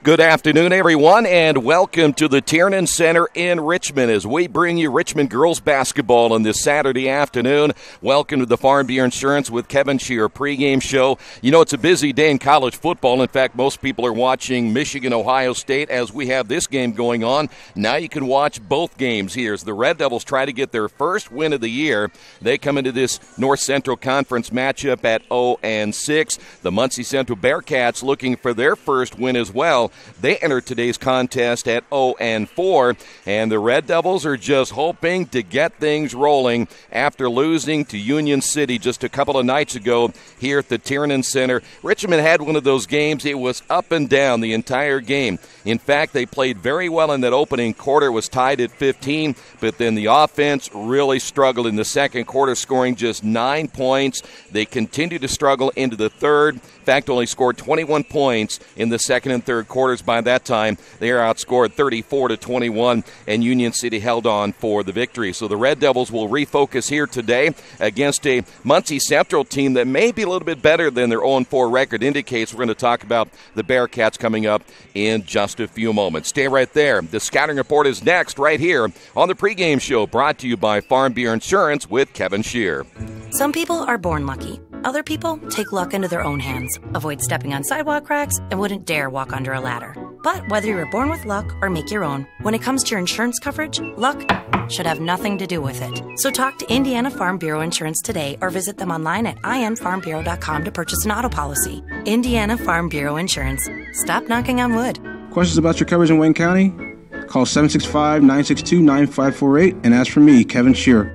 Good afternoon, everyone, and welcome to the Tiernan Center in Richmond as we bring you Richmond girls basketball on this Saturday afternoon. Welcome to the Farm Bureau Insurance with Kevin Shear pregame show. You know, it's a busy day in college football. In fact, most people are watching Michigan, Ohio State as we have this game going on. Now you can watch both games here as the Red Devils try to get their first win of the year. They come into this North Central Conference matchup at 0-6. The Muncie Central Bearcats looking for their first win as well. They enter today's contest at 0-4, and the Red Devils are just hoping to get things rolling after losing to Union City just a couple of nights ago here at the Tiernan Center. Richmond had one of those games. It was up and down the entire game. In fact, they played very well in that opening quarter. It was tied at 15, but then the offense really struggled in the second quarter, scoring just 9 points. They continued to struggle into the third. In fact, only scored 21 points in the second and third quarters. By that time, they are outscored 34-21, and Union City held on for the victory. So the Red Devils will refocus here today against a Muncie Central team that may be a little bit better than their 0-4 record indicates. We're going to talk about the Bearcats coming up in just a few moments. Stay right there. The Scouting Report is next right here on the pregame show, brought to you by Farm Bureau Insurance with Kevin Shear. Some people are born lucky. Other people take luck into their own hands, avoid stepping on sidewalk cracks, and wouldn't dare walk under a ladder. But whether you were born with luck or make your own, when it comes to your insurance coverage, luck should have nothing to do with it. So talk to Indiana Farm Bureau Insurance today or visit them online at infarmbureau.com to purchase an auto policy. Indiana Farm Bureau Insurance. Stop knocking on wood. Questions about your coverage in Wayne County? Call 765-962-9548 and ask for me, Kevin Shear.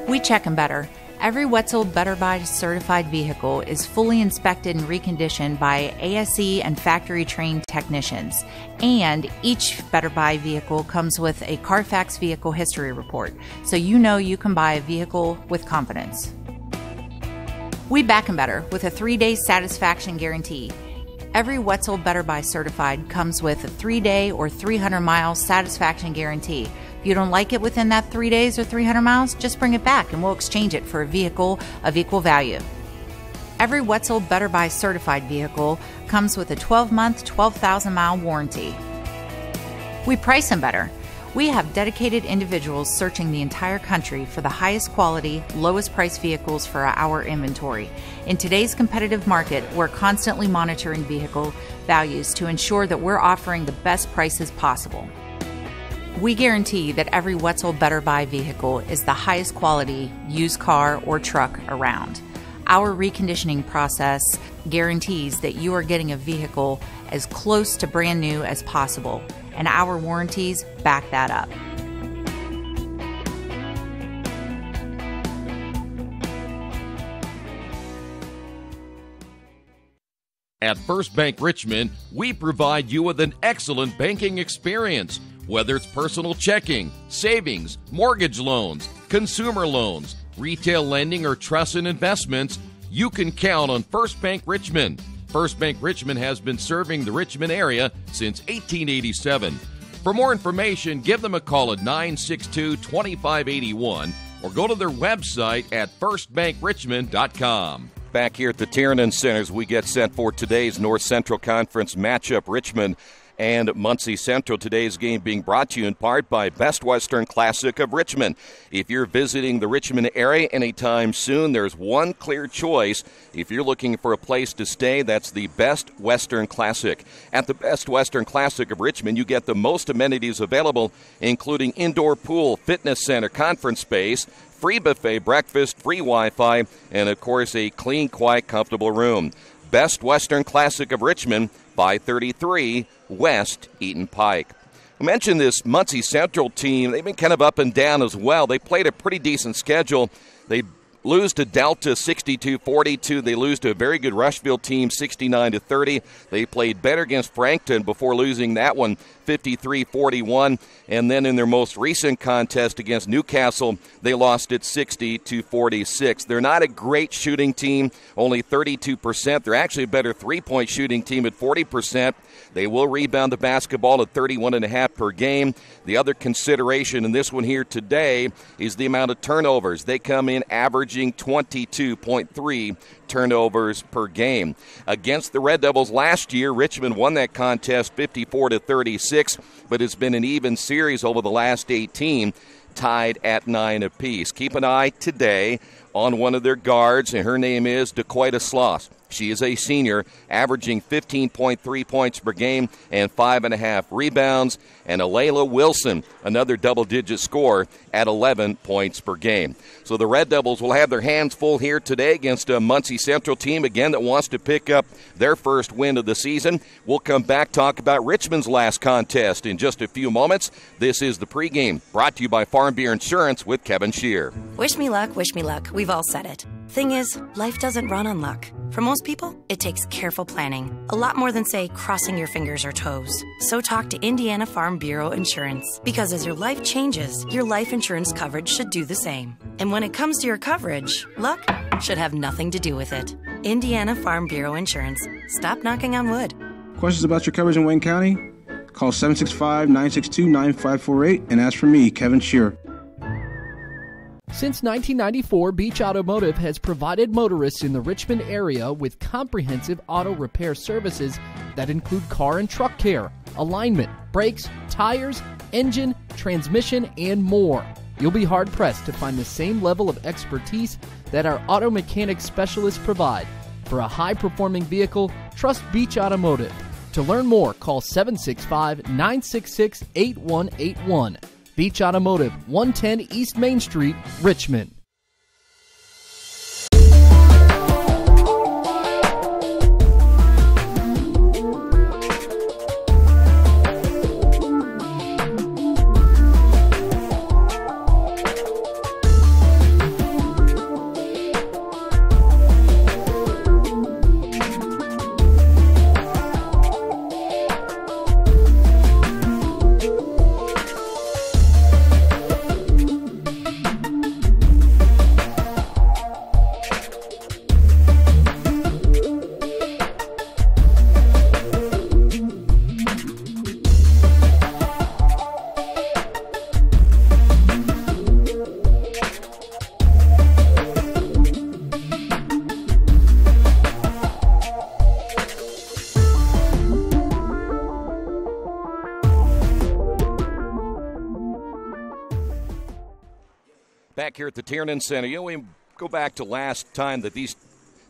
We check them better. Every Wetzel Better Buy certified vehicle is fully inspected and reconditioned by ASE and factory-trained technicians. And each Better Buy vehicle comes with a Carfax vehicle history report, so you know you can buy a vehicle with confidence. We back 'em better with a 3-day satisfaction guarantee. Every Wetzel Better Buy certified comes with a 3-day or 300-mile satisfaction guarantee. If you don't like it within that 3 days or 300 miles, just bring it back and we'll exchange it for a vehicle of equal value. Every Wetzel Better Buy certified vehicle comes with a 12-month, 12,000-mile warranty. We price them better. We have dedicated individuals searching the entire country for the highest quality, lowest price vehicles for our inventory. In today's competitive market, we're constantly monitoring vehicle values to ensure that we're offering the best prices possible. We guarantee that every Wetzel Better Buy vehicle is the highest quality used car or truck around. Our reconditioning process guarantees that you are getting a vehicle as close to brand new as possible, and our warranties back that up. At First Bank Richmond, we provide you with an excellent banking experience. Whether it's personal checking, savings, mortgage loans, consumer loans, retail lending, or trust and investments, you can count on First Bank Richmond. First Bank Richmond has been serving the Richmond area since 1887. For more information, give them a call at 962-2581 or go to their website at firstbankrichmond.com. Back here at the Tiernan Center as we get set for today's North Central Conference matchup, Richmond and Muncie Central. Today's game being brought to you in part by Best Western Classic of Richmond. If you're visiting the Richmond area anytime soon, there's one clear choice. If you're looking for a place to stay, that's the Best Western Classic. At the Best Western Classic of Richmond, you get the most amenities available, including indoor pool, fitness center, conference space, free buffet breakfast, free Wi-Fi, and, of course, a clean, quiet, comfortable room. Best Western Classic of Richmond, 533 West Eaton Pike. I mentioned this Muncie Central team. They've been kind of up and down as well. They played a pretty decent schedule. They lose to Delta 62-42. They lose to a very good Rushville team 69-30. They played better against Frankton before losing that one 53-41. And then in their most recent contest against Newcastle, they lost it 60-46. They're not a great shooting team, only 32%. They're actually a better three-point shooting team at 40%. They will rebound the basketball at 31.5 per game. The other consideration in this one here today is the amount of turnovers. They come in averaging 22.3 turnovers per game. Against the Red Devils last year, Richmond won that contest 54-36, but it's been an even series over the last 18, tied at 9 apiece. Keep an eye today on one of their guards, and her name is Dakoita Sloss. She is a senior, averaging 15.3 points per game and 5.5 rebounds. And Alayla Wilson, another double-digit scorer at 11 points per game. So the Red Devils will have their hands full here today against a Muncie Central team, again, that wants to pick up their first win of the season. We'll come back, talk about Richmond's last contest in just a few moments. This is the pregame, brought to you by Farm Bureau Insurance with Kevin Shear. Wish me luck, wish me luck. We've all said it. Thing is, life doesn't run on luck. For most people, it takes careful planning. A lot more than, say, crossing your fingers or toes. So talk to Indiana Farm Bureau Insurance. Because as your life changes, your life insurance coverage should do the same. And when it comes to your coverage, luck should have nothing to do with it. Indiana Farm Bureau Insurance. Stop knocking on wood. Questions about your coverage in Wayne County? Call 765-962-9548 and ask for me, Kevin Shear. Since 1994, Beach Automotive has provided motorists in the Richmond area with comprehensive auto repair services that include car and truck care, alignment, brakes, tires, engine, transmission, and more. You'll be hard-pressed to find the same level of expertise that our auto mechanic specialists provide. For a high-performing vehicle, trust Beach Automotive. To learn more, call 765-966-8181. Beach Automotive, 110 East Main Street, Richmond. Back here at the Tiernan Center, we go back to last time that these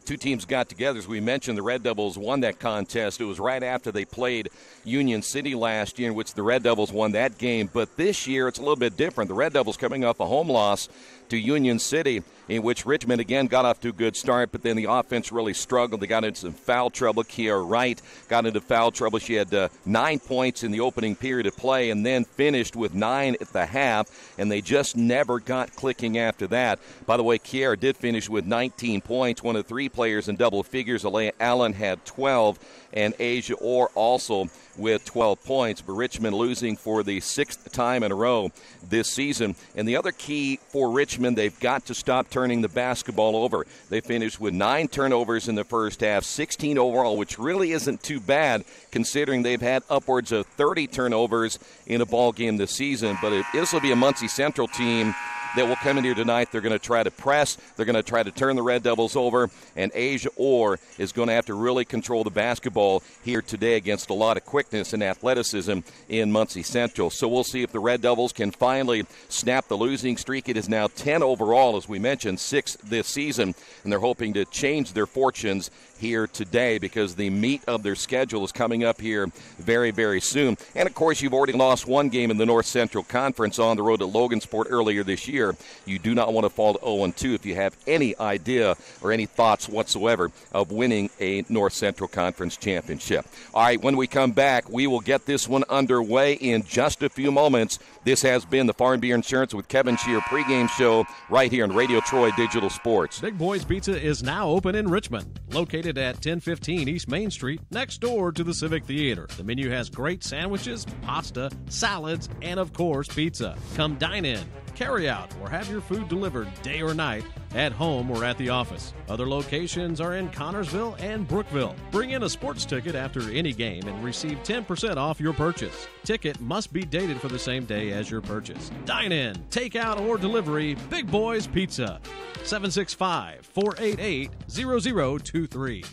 two teams got together. As we mentioned, the Red Devils won that contest. It was right after they played Union City last year, in which the Red Devils won that game. But this year, it's a little bit different. The Red Devils coming off a home loss to Union City, in which Richmond again got off to a good start, but then the offense really struggled. They got into some foul trouble. Kiara Wright got into foul trouble. She had 9 points in the opening period of play and then finished with 9 at the half, and they just never got clicking after that. By the way, Kiara did finish with 19 points, one of 3 players in double figures. Alea Allen had 12, and Asia Orr also with 12 points, but Richmond losing for the 6th time in a row this season. And the other key for Richmond, they've got to stop turning the basketball over. They finished with 9 turnovers in the first half, 16 overall, which really isn't too bad considering they've had upwards of 30 turnovers in a ball game this season. But this will be a Muncie Central team that will come in here tonight. They're going to try to press. They're going to try to turn the Red Devils over. And Asia Orr is going to have to really control the basketball here today against a lot of quickness and athleticism in Muncie Central. So we'll see if the Red Devils can finally snap the losing streak. It is now 10 overall, as we mentioned, 6 this season. And they're hoping to change their fortunes here today because the meat of their schedule is coming up here very, very soon. And, of course, you've already lost one game in the North Central Conference on the road to Logansport earlier this year. year. You do not want to fall to 0-2 if you have any idea or any thoughts whatsoever of winning a North Central Conference championship. All right, when we come back, we will get this one underway in just a few moments. This has been the Farm Beer Insurance with Kevin Shear pregame show right here on Radio Troy Digital Sports. Big Boys Pizza is now open in Richmond, located at 1015 East Main Street, next door to the Civic Theater. The menu has great sandwiches, pasta, salads, and of course, pizza. Come dine in, carry out, or have your food delivered day or night, at home or at the office. Other locations are in Connorsville and Brookville. Bring in a sports ticket after any game and receive 10% off your purchase. Ticket must be dated for the same day as your purchase. Dine in, take out, or delivery. Big Boys Pizza. 765-488-0023.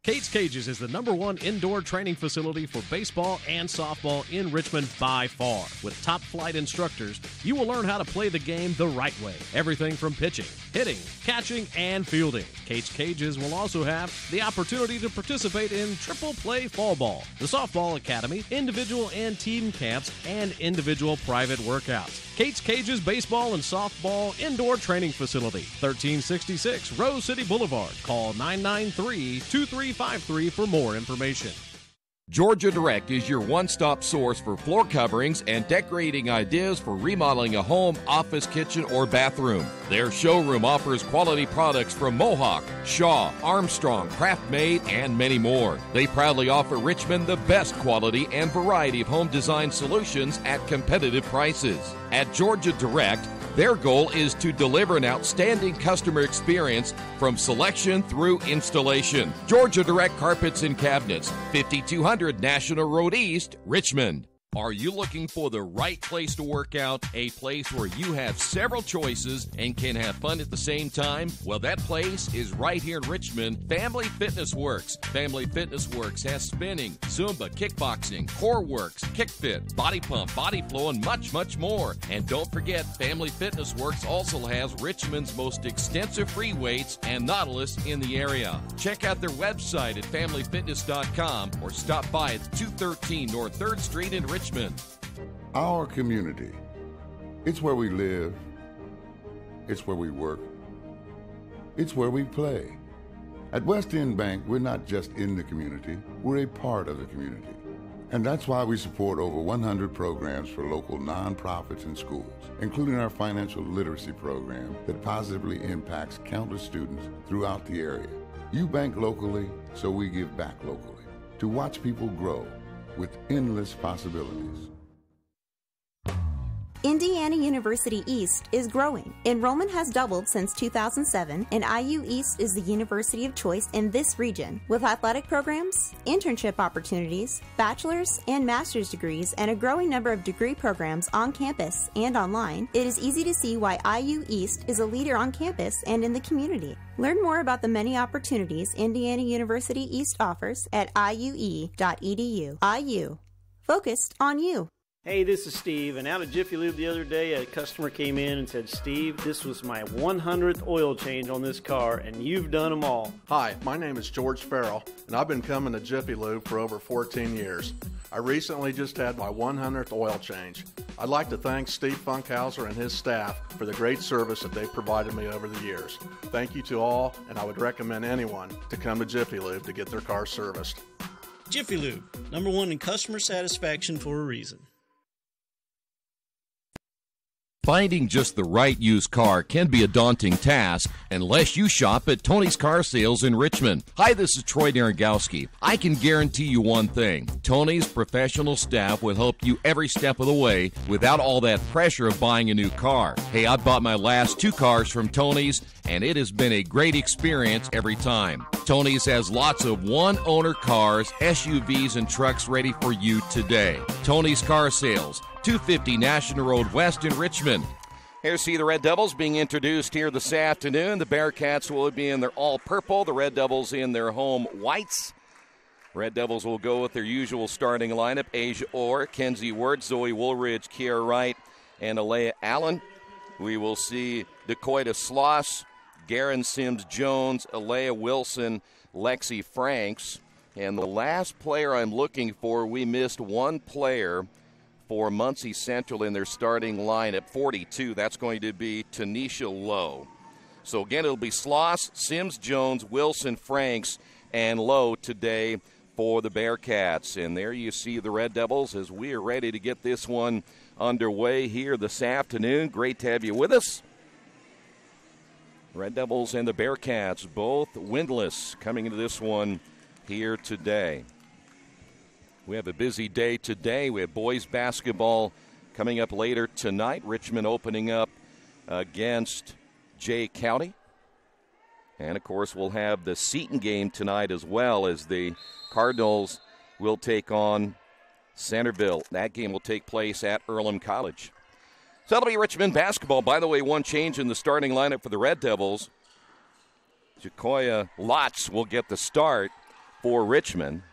Kate's Cages is the #1 indoor training facility for baseball and softball in Richmond by far. With top-flight instructors, you will learn how to play the game the right way. Everything from pitching, hitting, catching, and fielding. Kate's Cages will also have the opportunity to participate in triple play fall ball, the softball academy, individual and team camps, and individual private workouts. Kate's Cages Baseball and Softball Indoor Training Facility, 1366 Rose City Boulevard. Call 993-2353 for more information. Georgia Direct is your one-stop source for floor coverings and decorating ideas for remodeling a home, office, kitchen, or bathroom. Their showroom offers quality products from Mohawk, Shaw, Armstrong, Craft-Made, and many more. They proudly offer Richmond the best quality and variety of home design solutions at competitive prices. At Georgia Direct, their goal is to deliver an outstanding customer experience from selection through installation. Georgia Direct Carpets and Cabinets, 5200 National Road East, Richmond. Are you looking for the right place to work out? A place where you have several choices and can have fun at the same time? Well, that place is right here in Richmond, Family Fitness Works. Family Fitness Works has spinning, Zumba, kickboxing, core works, kick fit, body pump, body flow, and much, much more. And don't forget, Family Fitness Works also has Richmond's most extensive free weights and Nautilus in the area. Check out their website at familyfitness.com or stop by at 213 North 3rd Street in Richmond. Our community, it's where we live, it's where we work, it's where we play. At West End Bank, we're not just in the community, we're a part of the community. And that's why we support over 100 programs for local nonprofits and schools, including our financial literacy program that positively impacts countless students throughout the area. You bank locally, so we give back locally to watch people grow with endless possibilities. Indiana University East is growing. Enrollment has doubled since 2007, and IU East is the university of choice in this region. With athletic programs, internship opportunities, bachelor's and master's degrees, and a growing number of degree programs on campus and online, it is easy to see why IU East is a leader on campus and in the community. Learn more about the many opportunities Indiana University East offers at iue.edu. IU. Focused on you. Hey, this is Steve, and out at Jiffy Lube the other day, a customer came in and said, Steve, this was my 100th oil change on this car, and you've done them all. Hi, my name is George Farrell, and I've been coming to Jiffy Lube for over 14 years. I recently just had my 100th oil change. I'd like to thank Steve Funkhauser and his staff for the great service that they've provided me over the years. Thank you to all, and I would recommend anyone to come to Jiffy Lube to get their car serviced. Jiffy Lube, #1 in customer satisfaction for a reason. Finding just the right used car can be a daunting task unless you shop at Tony's Car Sales in Richmond. Hi, this is Troy Naragowski. I can guarantee you one thing. Tony's professional staff will help you every step of the way without all that pressure of buying a new car. Hey, I bought my last 2 cars from Tony's, and it has been a great experience every time. Tony's has lots of one-owner cars, SUVs, and trucks ready for you today. Tony's Car Sales, 250 National Road West in Richmond. Here see the Red Devils being introduced here this afternoon. The Bearcats will be in their all-purple. The Red Devils in their home whites. Red Devils will go with their usual starting lineup. Asia Orr, Kenzie Wirtz, Zoe Woolridge, Kiera Wright, and Alea Allen. We will see Dakoita Sloss, Garen Sims-Jones, Alea Wilson, Lexi Franks. And the last player I'm looking for, we missed one player for Muncie Central in their starting line at 42. That's going to be Tanisha Lowe. So again, it'll be Sloss, Sims, Jones, Wilson, Franks, and Lowe today for the Bearcats. And there you see the Red Devils as we are ready to get this one underway here this afternoon. Great to have you with us. Red Devils and the Bearcats both winless coming into this one here today. We have a busy day today. We have boys basketball coming up later tonight. Richmond opening up against Jay County. And, of course, we'll have the Seton game tonight as well, as the Cardinals will take on Centerville. That game will take place at Earlham College. So that'll be Richmond basketball. By the way, one change in the starting lineup for the Red Devils. Jacoya Lotz will get the start for Richmond.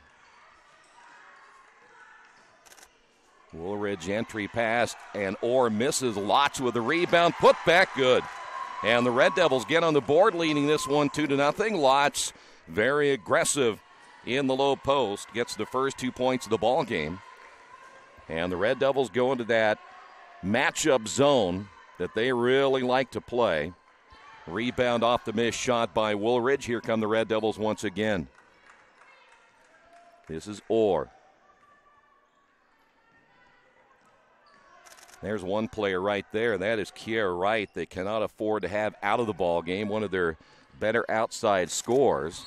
Woolridge entry pass, and Orr misses. Lotz with the rebound. Put back good. And the Red Devils get on the board, leading this one 2-0. Lotz, very aggressive in the low post, gets the first 2 points of the ball game. And the Red Devils go into that matchup zone that they really like to play. Rebound off the missed shot by Woolridge. Here come the Red Devils once again. This is Orr. There's one player right there. That is Kiera Wright. They cannot afford to have out of the ball game one of their better outside scorers.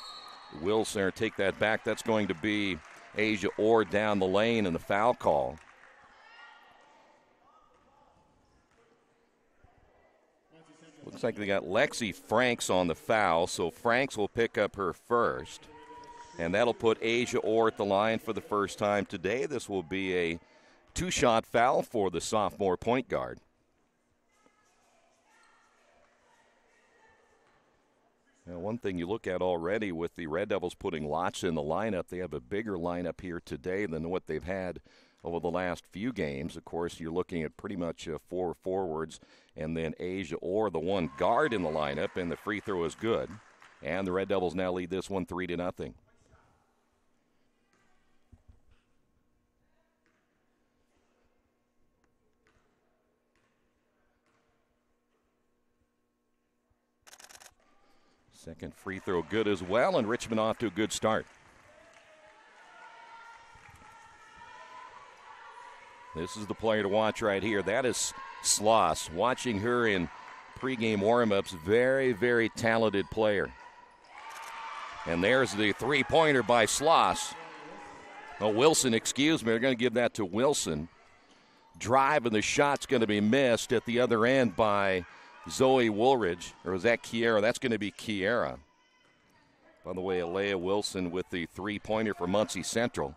Wilson take that back. That's going to be Asia Orr down the lane and the foul call. Looks like they got Lexi Franks on the foul, so Franks will pick up her first. And that'll put Asia Orr at the line for the first time today. This will be a two-shot foul for the sophomore point guard. Now, one thing you look at already with the Red Devils putting Lotz in the lineup, they have a bigger lineup here today than what they've had over the last few games. Of course, you're looking at pretty much 4 forwards, and then Asia Orr, the one guard in the lineup, and the free throw is good. And the Red Devils now lead this one 3-0. Second free throw good as well, and Richmond off to a good start. This is the player to watch right here. That is Sloss. Watching her in pregame warm-ups, very, very talented player. And there's the three-pointer by Sloss. Oh, Wilson, excuse me. They're going to give that to Wilson. Drive, and the shot's going to be missed at the other end by Zoe Woolridge, or was that Kiera? That's going to be Kiera. By the way, Alea Wilson with the three-pointer for Muncie Central.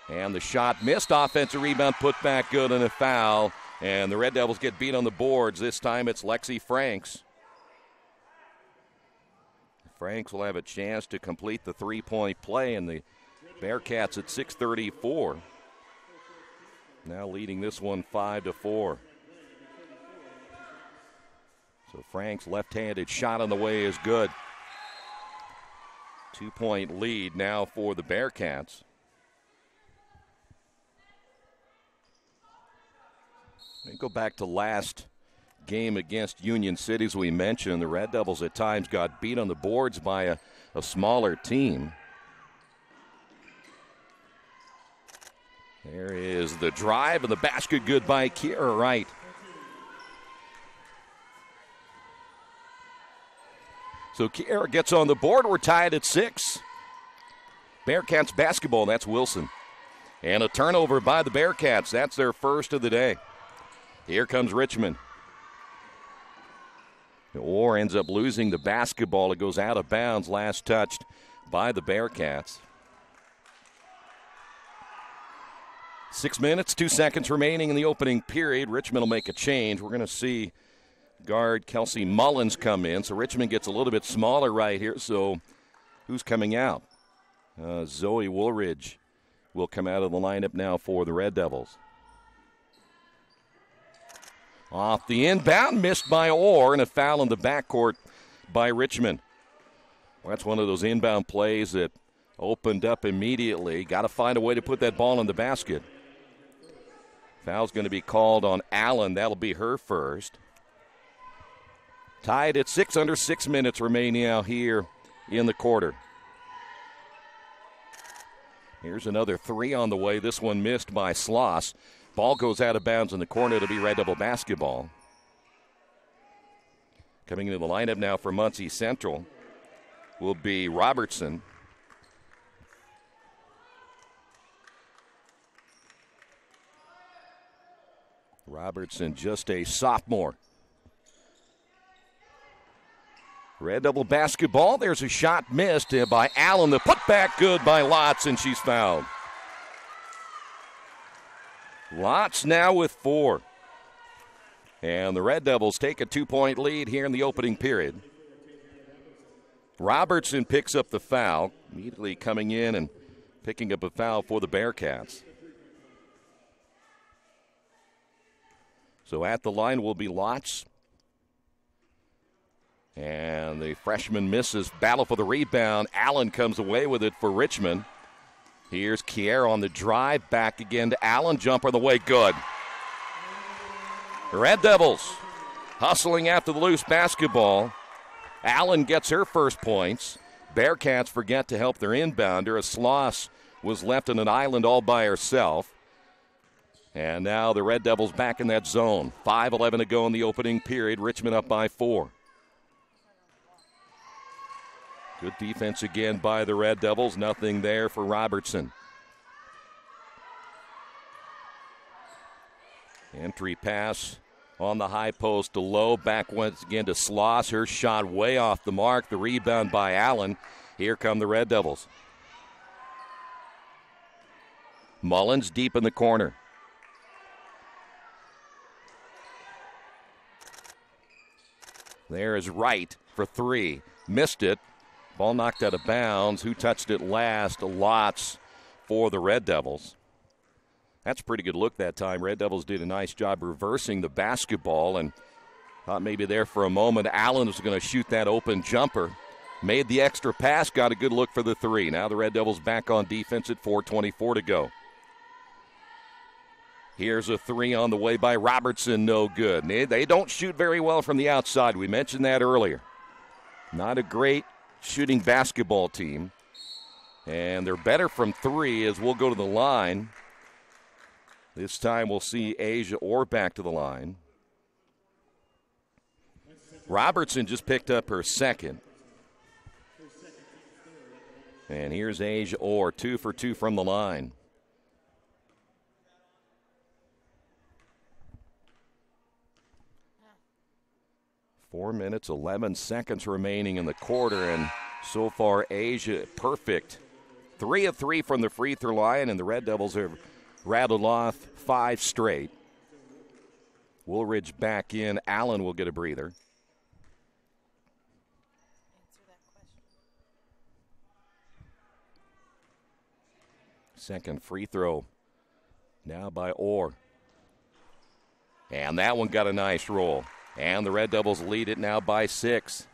And the shot missed. Offensive rebound, put back good, and a foul. And the Red Devils get beat on the boards. This time it's Lexi Franks. Franks will have a chance to complete the three-point play, and the Bearcats at 6:34. Now leading this one 5-4. So Frank's left-handed shot on the way is good. 2-point lead now for the Bearcats. We go back to last game against Union City, as we mentioned. The Red Devils at times got beat on the boards by a smaller team. There is the drive, and the basket good by Kiera Wright. So Kiera gets on the board. We're tied at 6. Bearcats basketball, that's Wilson. And a turnover by the Bearcats. That's their first of the day. Here comes Richmond. Orr ends up losing the basketball. It goes out of bounds, last touched by the Bearcats. 6 minutes, 2 seconds remaining in the opening period. Richmond will make a change. We're going to see guard Kelsey Mullins come in. So Richmond gets a little bit smaller right here. So who's coming out? Zoe Woolridge will come out of the lineup now for the Red Devils. Off the inbound, missed by Orr, and a foul in the backcourt by Richmond. Well, that's one of those inbound plays that opened up immediately. Got to find a way to put that ball in the basket. Foul's going to be called on Allen. That'll be her first. Tied at 6 under 6 minutes remaining out here in the quarter. Here's another three on the way. This one missed by Sloss. Ball goes out of bounds in the corner to be Red Devil basketball. Coming into the lineup now for Muncie Central will be Robertson. Robertson, just a sophomore. Red Devil basketball. There's a shot missed by Allen. The putback good by Lotz, and she's fouled. Lotz now with 4. And the Red Devils take a 2-point lead here in the opening period. Robertson picks up the foul, immediately coming in and picking up a foul for the Bearcats. So at the line will be Lotz. And the freshman misses. Battle for the rebound. Allen comes away with it for Richmond. Here's Kier on the drive. Back again to Allen. Jumper the way. Good. The Red Devils hustling after the loose basketball. Allen gets her first points. Bearcats forget to help their inbounder as Sloss was left on an island all by herself. And now the Red Devils back in that zone. 5:11 to go in the opening period. Richmond up by 4. Good defense again by the Red Devils. Nothing there for Robertson. Entry pass on the high post to Lowe. Back once again to Sloss. Her shot way off the mark. The rebound by Allen. Here come the Red Devils. Mullins deep in the corner. There is Wright for 3. Missed it. Ball knocked out of bounds. Who touched it last? Lotz for the Red Devils. That's a pretty good look that time. Red Devils did a nice job reversing the basketball and thought maybe there for a moment Allen was going to shoot that open jumper. Made the extra pass, got a good look for the 3. Now the Red Devils back on defense at 4:24 to go. Here's a 3 on the way by Robertson, no good. They don't shoot very well from the outside. We mentioned that earlier. Not a great shooting basketball team. And they're better from 3 as we'll go to the line. This time we'll see Asia Orr back to the line. Robertson just picked up her second. And here's Asia Orr, 2 for 2 from the line. Four minutes, 11 seconds remaining in the quarter, and so far Asia perfect. 3 of 3 from the free throw line, and the Red Devils have rattled off 5 straight. Woolridge back in. Allen will get a breather. Second free throw now by Orr. And that one got a nice roll. And the Red Devils lead it now by 6.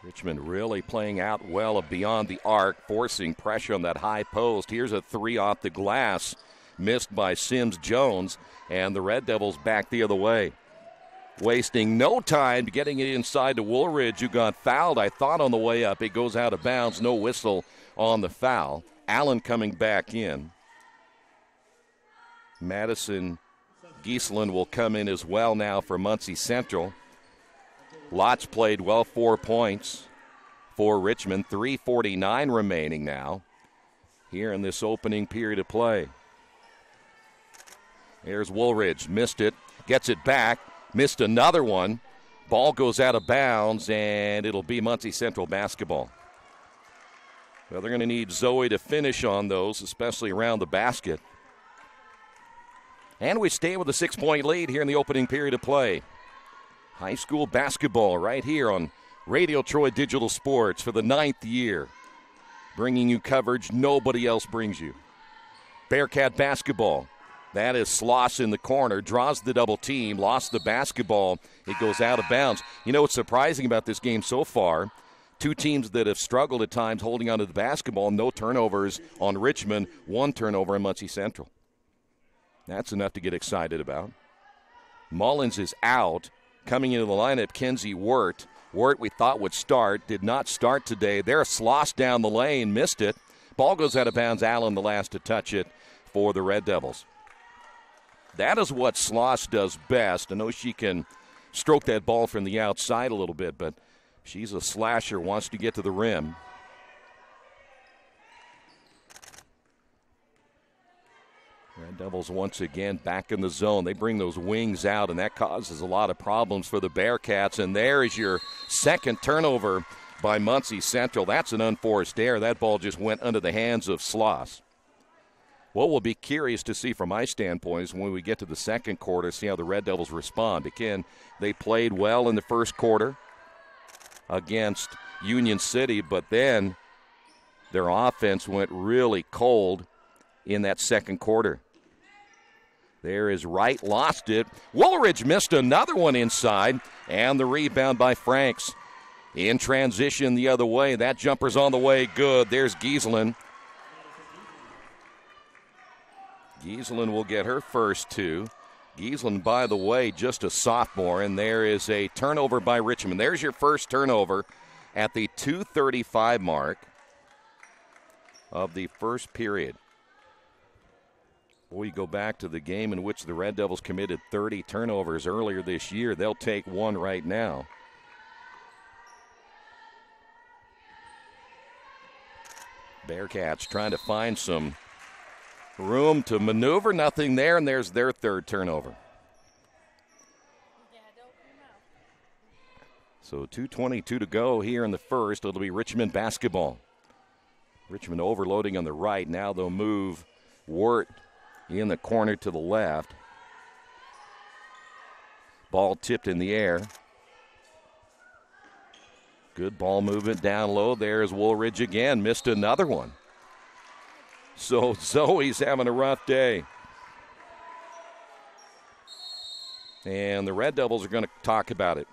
Richmond really playing out well beyond the arc, forcing pressure on that high post. Here's a 3 off the glass, missed by Sims-Jones, and the Red Devils back the other way. Wasting no time getting it inside to Woolridge, who got fouled, I thought, on the way up. It goes out of bounds, no whistle on the foul. Allen coming back in. Madison Giesland will come in as well now for Muncie Central. Lotz played well, 4 points for Richmond. 3:49 remaining now here in this opening period of play. There's Woolridge, missed it, gets it back. Missed another one. Ball goes out of bounds, and it'll be Muncie Central basketball. Well, they're going to need Zoe to finish on those, especially around the basket. And we stay with a 6-point lead here in the opening period of play. High school basketball right here on Radio Troy Digital Sports for the 9th year. Bringing you coverage nobody else brings you. Bearcat basketball. That is Sloss in the corner, draws the double team, lost the basketball. It goes out of bounds. You know what's surprising about this game so far? Two teams that have struggled at times holding onto the basketball, no turnovers on Richmond, one turnover on Muncie Central. That's enough to get excited about. Mullins is out. Coming into the lineup, Kenzie Wirt. Wirt we thought would start, did not start today. There's Sloss down the lane, missed it. Ball goes out of bounds. Allen the last to touch it for the Red Devils. That is what Sloss does best. I know she can stroke that ball from the outside a little bit, but she's a slasher, wants to get to the rim. Red Devils once again back in the zone. They bring those wings out, and that causes a lot of problems for the Bearcats. And there is your second turnover by Muncie Central. That's an unforced error. That ball just went under the hands of Sloss. What we'll be curious to see from my standpoint is when we get to the second quarter, see how the Red Devils respond. Again, they played well in the first quarter against Union City, but then their offense went really cold in that second quarter. There is Wright, lost it. Woolridge missed another one inside, and the rebound by Franks. In transition the other way. That jumper's on the way. Good. There's Gieselin. Gieselin will get her first two. Gieselin, by the way, just a sophomore, and there is a turnover by Richmond. There's your first turnover at the 2:35 mark of the first period. We go back to the game in which the Red Devils committed 30 turnovers earlier this year. They'll take one right now. Bearcats trying to find some room to maneuver. Nothing there, and there's their third turnover. So 2:22 to go here in the first. It'll be Richmond basketball. Richmond overloading on the right. Now they'll move Wirt in the corner to the left. Ball tipped in the air. Good ball movement down low. There's Woolridge again. Missed another one. So Zoe's having a rough day. And the Red Devils are going to talk about it.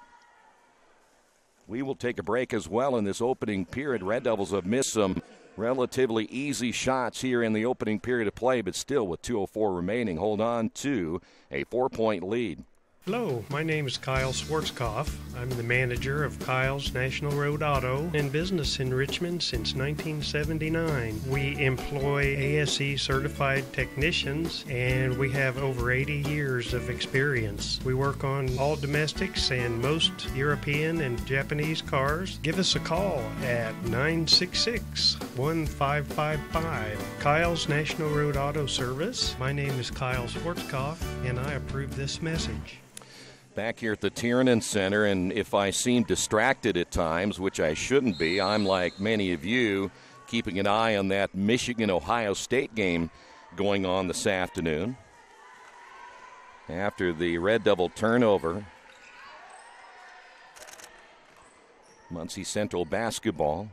We will take a break as well in this opening period. Red Devils have missed some relatively easy shots here in the opening period of play, but still with 2:04 remaining, hold on to a 4-point lead. Hello, my name is Kyle Schwarzkopf. I'm the manager of Kyle's National Road Auto in business in Richmond since 1979. We employ ASE certified technicians and we have over 80 years of experience. We work on all domestics and most European and Japanese cars. Give us a call at 966-1555. Kyle's National Road Auto Service. My name is Kyle Schwarzkopf and I approve this message. Back here at the Tiernan Center, and if I seem distracted at times, which I shouldn't be, I'm like many of you, keeping an eye on that Michigan-Ohio State game going on this afternoon. After the Red Devil turnover, Muncie Central basketball.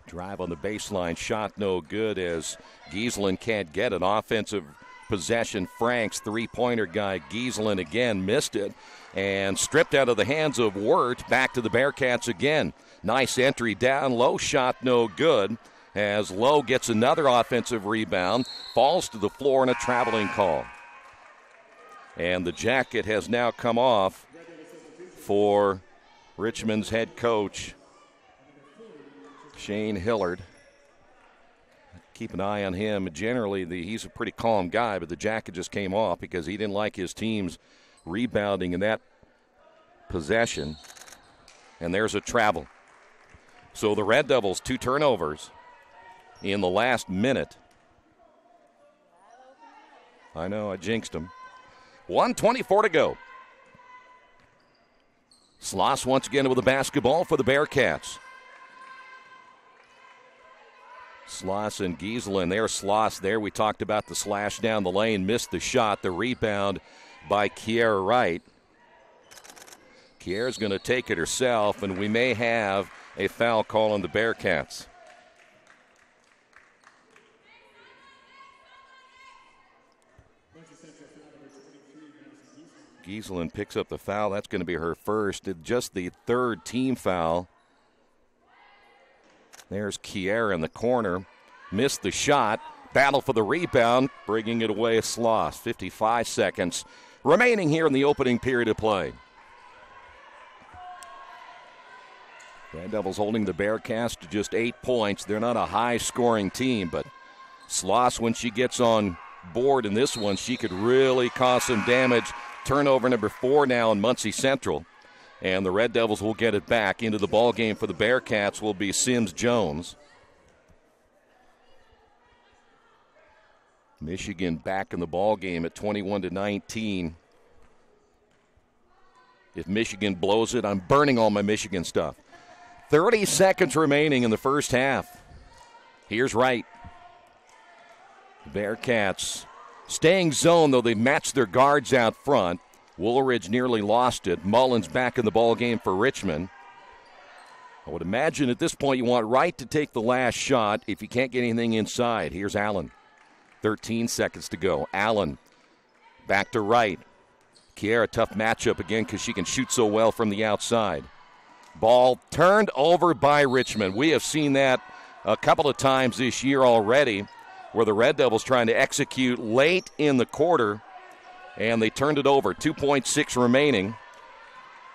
Drive on the baseline, shot no good as Gieselin can't get an offensive possession. Franks, three-pointer guy. Gieselin again missed it and stripped out of the hands of Wirt. Back to the Bearcats again. Nice entry down low, shot no good as Lowe gets another offensive rebound, falls to the floor in a traveling call. And the jacket has now come off for Richmond's head coach, Shane Hillard. Keep an eye on him. Generally, he's a pretty calm guy, but the jacket just came off because he didn't like his team's rebounding in that possession. And there's a travel. So the Red Devils, 2 turnovers in the last minute. I know, I jinxed them. 1:24 to go. Sloss once again with the basketball for the Bearcats. Sloss and Gieselin. There's Sloss there. We talked about the slash down the lane. Missed the shot. The rebound by Kiera Wright. Kiera's going to take it herself, and we may have a foul call on the Bearcats. Gieselin picks up the foul. That's going to be her first. Just the third team foul. There's Kiera in the corner. Missed the shot. Battle for the rebound. Bringing it away is Sloss. 55 seconds remaining here in the opening period of play. Red Devils holding the Bearcats to just 8 points. They're not a high-scoring team, but Sloss, when she gets on board in this one, she could really cause some damage. Turnover number 4 now in Muncie Central. And the Red Devils will get it back. Into the ball game for the Bearcats will be Sims-Jones. Michigan back in the ball game at 21-19. If Michigan blows it, I'm burning all my Michigan stuff. 30 seconds remaining in the first half. Here's Wright. Bearcats staying zone, though they matched their guards out front. Woolridge nearly lost it. Mullins back in the ball game for Richmond. I would imagine at this point you want Wright to take the last shot if you can't get anything inside. Here's Allen. 13 seconds to go. Allen back to Wright. Kiera, tough matchup again because she can shoot so well from the outside. Ball turned over by Richmond. We have seen that a couple of times this year already, where the Red Devils trying to execute late in the quarter, and they turned it over. 2.6 remaining.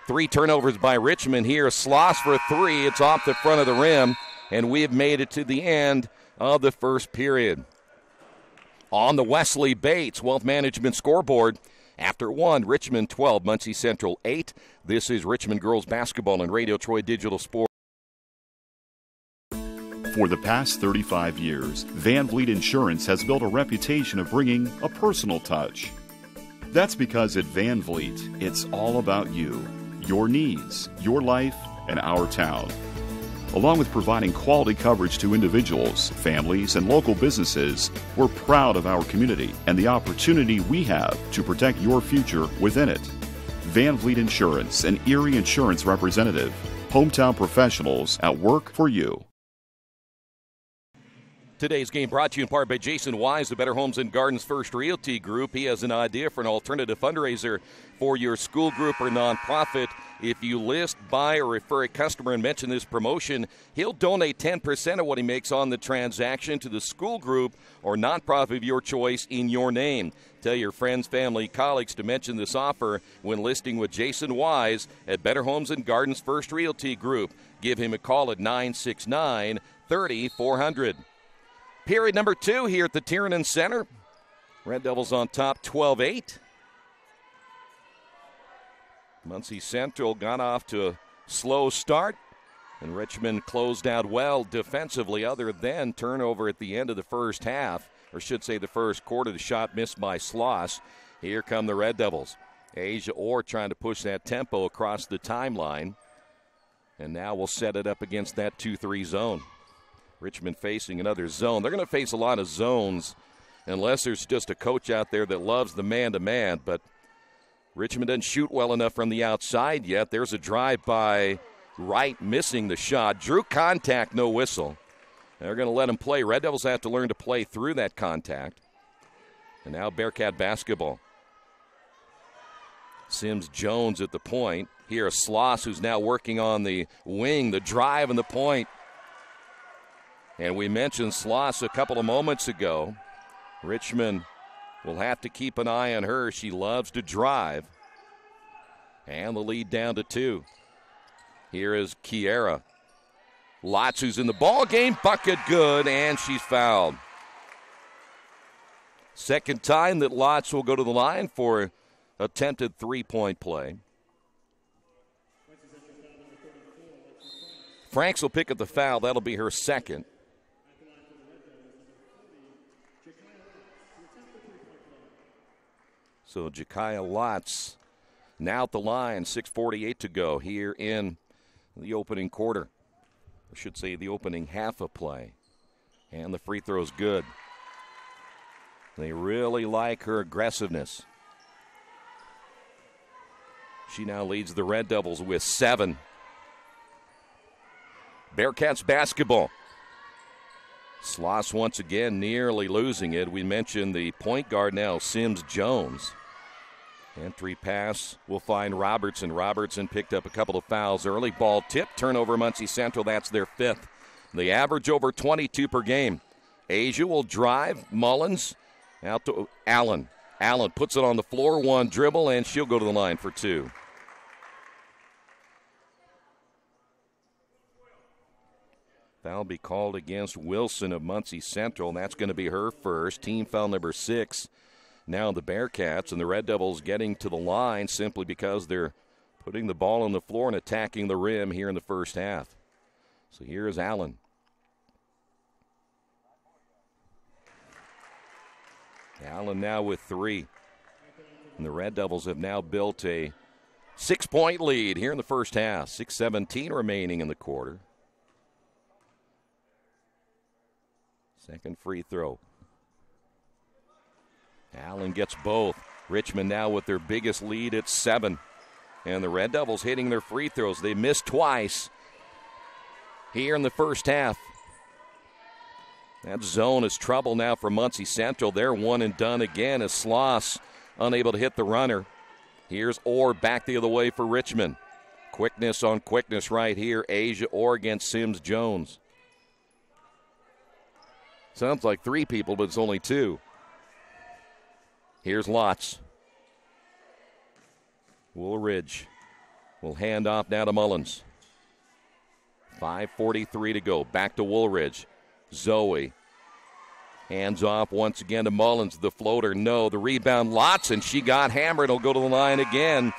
3 turnovers by Richmond here. Sloss for 3. It's off the front of the rim, and we have made it to the end of the first period. On the Wesley Bates Wealth Management scoreboard, after 1, Richmond 12, Muncie Central 8. This is Richmond girls basketball and Radio Troy Digital Sports. For the past 35 years, Van Vliet Insurance has built a reputation of bringing a personal touch. That's because at Van Vliet, it's all about you, your needs, your life, and our town. Along with providing quality coverage to individuals, families, and local businesses, we're proud of our community and the opportunity we have to protect your future within it. Van Vliet Insurance, an Erie Insurance representative. Hometown professionals at work for you. Today's game brought to you in part by Jason Wise, the Better Homes and Gardens First Realty Group. He has an idea for an alternative fundraiser for your school group or nonprofit. If you list, buy, or refer a customer and mention this promotion, he'll donate 10% of what he makes on the transaction to the school group or nonprofit of your choice in your name. Tell your friends, family, colleagues to mention this offer when listing with Jason Wise at Better Homes and Gardens First Realty Group. Give him a call at 969-30-400. Period number 2 here at the Tiernan Center. Red Devils on top 12-8. Muncie Central got off to a slow start, and Richmond closed out well defensively other than turnover at the end of the first half, or should say the first quarter. The shot missed by Sloss. Here come the Red Devils. Asia Orr trying to push that tempo across the timeline, and now we'll set it up against that 2-3 zone. Richmond facing another zone. They're going to face a lot of zones unless there's just a coach out there that loves the man-to-man, but Richmond doesn't shoot well enough from the outside yet. There's a drive by Wright, missing the shot. Drew contact, no whistle. They're going to let him play. Red Devils have to learn to play through that contact. And now Bearcat basketball. Sims-Jones at the point. Here, Sloss, who's now working on the wing, the drive and the point. And we mentioned Sloss a couple of moments ago. Richmond will have to keep an eye on her. She loves to drive. And the lead down to 2. Here is Kiera. Lotz, who's in the ball game. Bucket good, and she's fouled. Second time that Lotz will go to the line for attempted three-point play. Franks will pick up the foul. That'll be her second. So Jakaya Lotz now at the line, 6:48 to go here in the opening quarter. I should say the opening half of play. And the free throw's good. They really like her aggressiveness. She now leads the Red Devils with 7. Bearcats basketball. Sloss once again nearly losing it. We mentioned the point guard now, Sims-Jones. Entry pass will find Robertson. Robertson picked up a couple of fouls early. Ball tipped. Turnover Muncie Central. That's their 5th. They average over 22 per game. Asia will drive. Mullins out to Allen. Allen puts it on the floor. 1 dribble, and she'll go to the line for 2. Foul be called against Wilson of Muncie Central. That's going to be her first. Team foul number 6. Now the Bearcats and the Red Devils getting to the line simply because they're putting the ball on the floor and attacking the rim here in the first half. So here's Allen. Allen now with 3. And the Red Devils have now built a 6-point lead here in the first half. 6:17 remaining in the quarter. Second free throw. Allen gets both. Richmond now with their biggest lead at 7. And the Red Devils hitting their free throws. They missed twice here in the first half. That zone is trouble now for Muncie Central. They're one and done again as Sloss unable to hit the runner. Here's Orr back the other way for Richmond. Quickness on quickness right here. Asia Orr against Sims Jones. Sounds like 3 people, but it's only 2. Here's Lotz. Woolridge will hand off now to Mullins. 5:43 to go. Back to Woolridge. Zoe hands off once again to Mullins. The floater, no. The rebound, Lotz, and she got hammered. It'll go to the line again.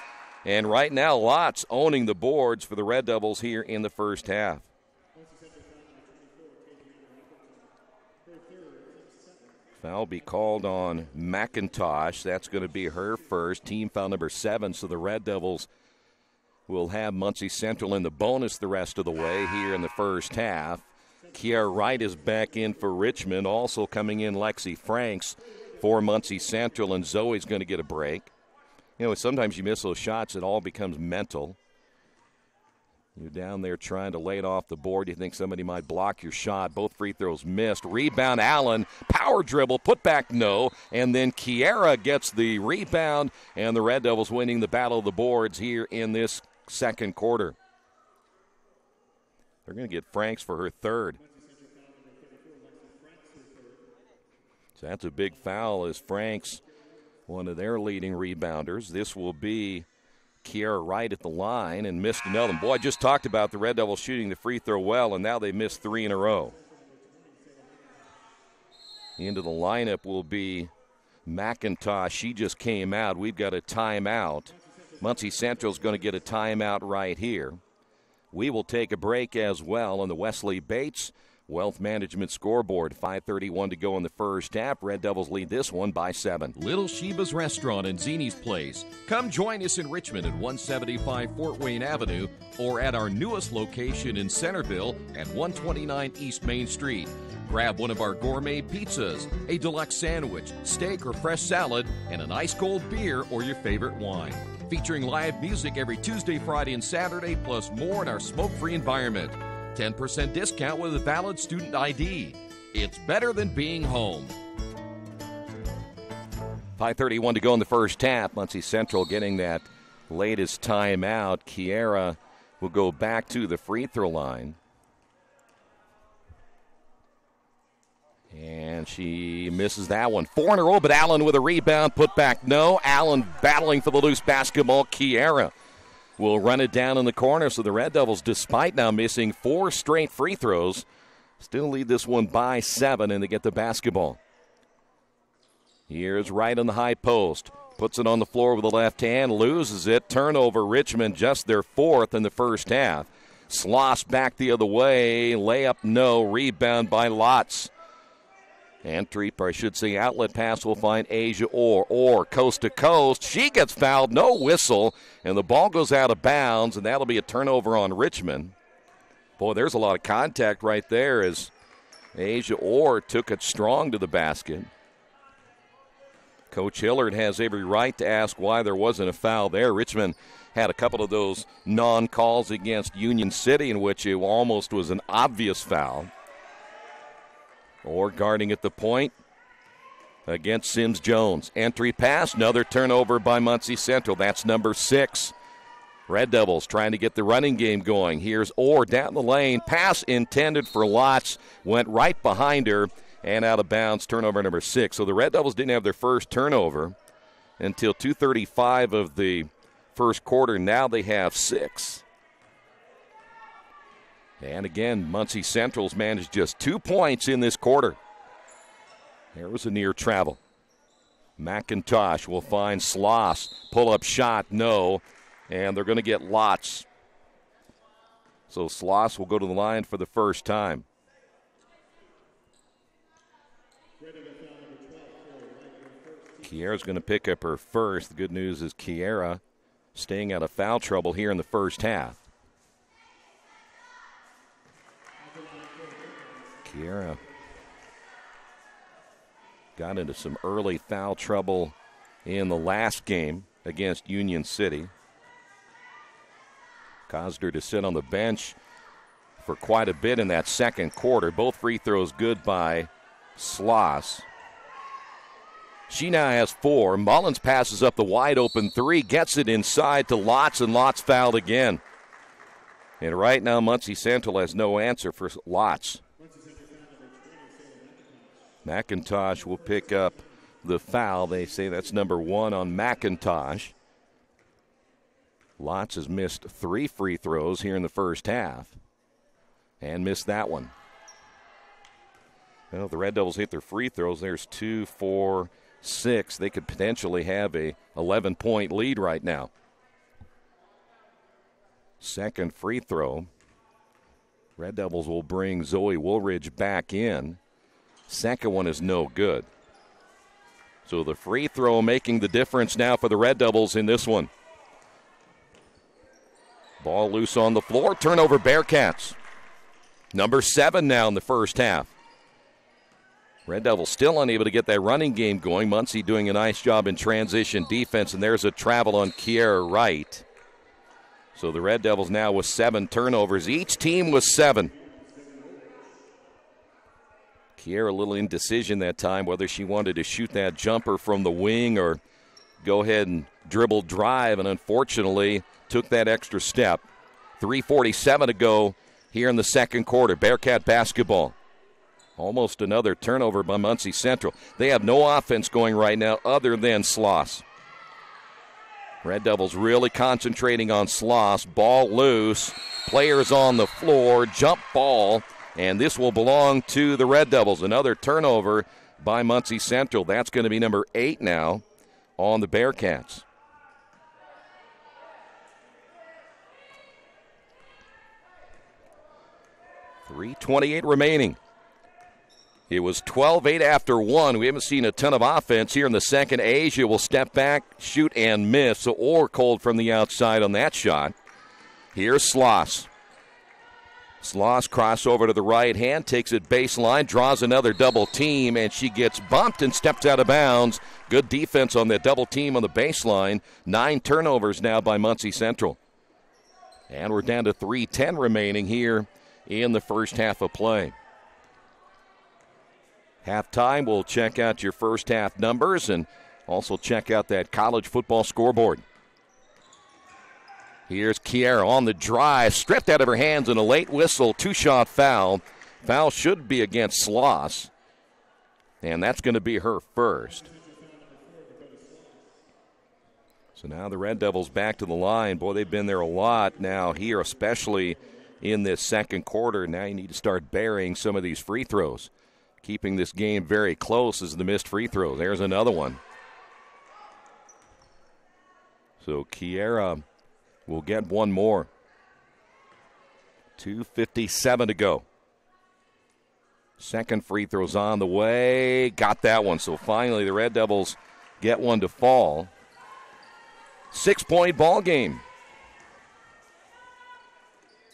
And right now, Lotz owning the boards for the Red Devils here in the first half. Foul be called on McIntosh. That's going to be her first. Team foul number 7. So the Red Devils will have Muncie Central in the bonus the rest of the way here in the first half. Kiara Wright is back in for Richmond. Also coming in Lexi Franks for Muncie Central. And Zoe's going to get a break. You know, sometimes you miss those shots. It all becomes mental. You're down there trying to lay it off the board. You think somebody might block your shot. Both free throws missed. Rebound, Allen. Power dribble. Put back, no. And then Kiara gets the rebound. And the Red Devils winning the battle of the boards here in this second quarter. They're going to get Franks for her 3rd. So that's a big foul as Franks, one of their leading rebounders. This will be Kiara Wright at the line and missed another. Boy, I just talked about the Red Devils shooting the free throw well, and now they missed 3 in a row. Into the lineup will be McIntosh. She just came out. We've got a timeout. Muncie Central's going to get a timeout right here. We will take a break as well on the Wesley Bates Wealth Management scoreboard. 5:31 to go in the first half. Red Devils lead this one by 7. Little Sheba's Restaurant and Zini's Place. Come join us in Richmond at 175 Fort Wayne Avenue or at our newest location in Centerville at 129 East Main Street. Grab one of our gourmet pizzas, a deluxe sandwich, steak or fresh salad, and an ice-cold beer or your favorite wine. Featuring live music every Tuesday, Friday, and Saturday, plus more in our smoke-free environment. 10% discount with a valid student ID. It's better than being home. 5:31 to go in the first half. Muncie Central getting that latest timeout. Kiara will go back to the free throw line. And she misses that one. 4 in a row, but Allen with a rebound. Put back, no. Allen battling for the loose basketball. Kiara will run it down in the corner. So the Red Devils, despite now missing 4 straight free throws, still lead this one by 7, and they get the basketball. Here's Wright on the high post. Puts it on the floor with the left hand, loses it. Turnover, Richmond, just their 4th in the first half. Sloss back the other way. Layup, no. Rebound by Lotz. Entry, or I should say outlet pass will find Asia Orr coast to coast. She gets fouled, no whistle, and the ball goes out of bounds, and that'll be a turnover on Richmond. Boy, there's a lot of contact right there as Asia Orr took it strong to the basket. Coach Hillard has every right to ask why there wasn't a foul there. Richmond had a couple of those non-calls against Union City in which it almost was an obvious foul. Or guarding at the point. against Sims Jones. Entry pass, another turnover by Muncie Central. That's number 6. Red Devils trying to get the running game going. Here's Orr down the lane. Pass intended for Lotz. Went right behind her and out of bounds. Turnover number 6. So the Red Devils didn't have their first turnover until 2:35 of the first quarter. Now they have 6. And again, Muncie Central's managed just 2 points in this quarter. There was a near travel. McIntosh will find Sloss. Pull-up shot, no. And they're going to get Lotz. So Sloss will go to the line for the first time. Kiera's going to pick up her first. The good news is Kiera staying out of foul trouble here in the first half. Kiera got into some early foul trouble in the last game against Union City. Caused her to sit on the bench for quite a bit in that second quarter. Both free throws good by Sloss. She now has 4. Mullins passes up the wide open 3, gets it inside to Lotz, and Lotz fouled again. And right now Muncie Central has no answer for Lotz. McIntosh will pick up the foul. They say that's number 1 on McIntosh. Lotz has missed 3 free throws here in the first half and missed that one. Well, the Red Devils hit their free throws. There's 2, 4, 6. They could potentially have a 11-point lead right now. Second free throw. Red Devils will bring Zoe Woolridge back in. Second one is no good. So the free throw making the difference now for the Red Devils in this one. Ball loose on the floor. Turnover Bearcats. Number 7 now in the first half. Red Devils still unable to get that running game going. Muncie doing a nice job in transition defense, and there's a travel on Kiera Wright. So the Red Devils now with 7 turnovers. Each team was 7. Kiera a little indecision that time whether she wanted to shoot that jumper from the wing or go ahead and dribble drive, and unfortunately took that extra step. 3:47 to go here in the second quarter. Bearcat basketball. Almost another turnover by Muncie Central. They have no offense going right now other than Sloss. Red Devils really concentrating on Sloss. Ball loose. Players on the floor. Jump ball. And this will belong to the Red Devils. Another turnover by Muncie Central. That's going to be number 8 now on the Bearcats. .328 remaining. It was 12-8 after 1. We haven't seen a ton of offense here in the second. Asia will step back, shoot, and miss. So Orr cold from the outside on that shot. Here's Sloss. Sloss crossover to the right hand, takes it baseline, draws another double team, and she gets bumped and steps out of bounds. Good defense on that double team on the baseline. 9 turnovers now by Muncie Central. And we're down to 3:10 remaining here in the first half of play. Halftime, we'll check out your first half numbers and also check out that college football scoreboard. Here's Kiera on the drive, stripped out of her hands in a late whistle, 2-shot foul. Foul should be against Sloss, and that's going to be her first. So now the Red Devils back to the line. Boy, they've been there a lot now here, especially in this second quarter. Now you need to start burying some of these free throws. Keeping this game very close is the missed free throw. There's another one. So Kiera will get one more. 2:57 to go. Second free throw's on the way. Got that one. So finally the Red Devils get one to fall. 6-point ball game.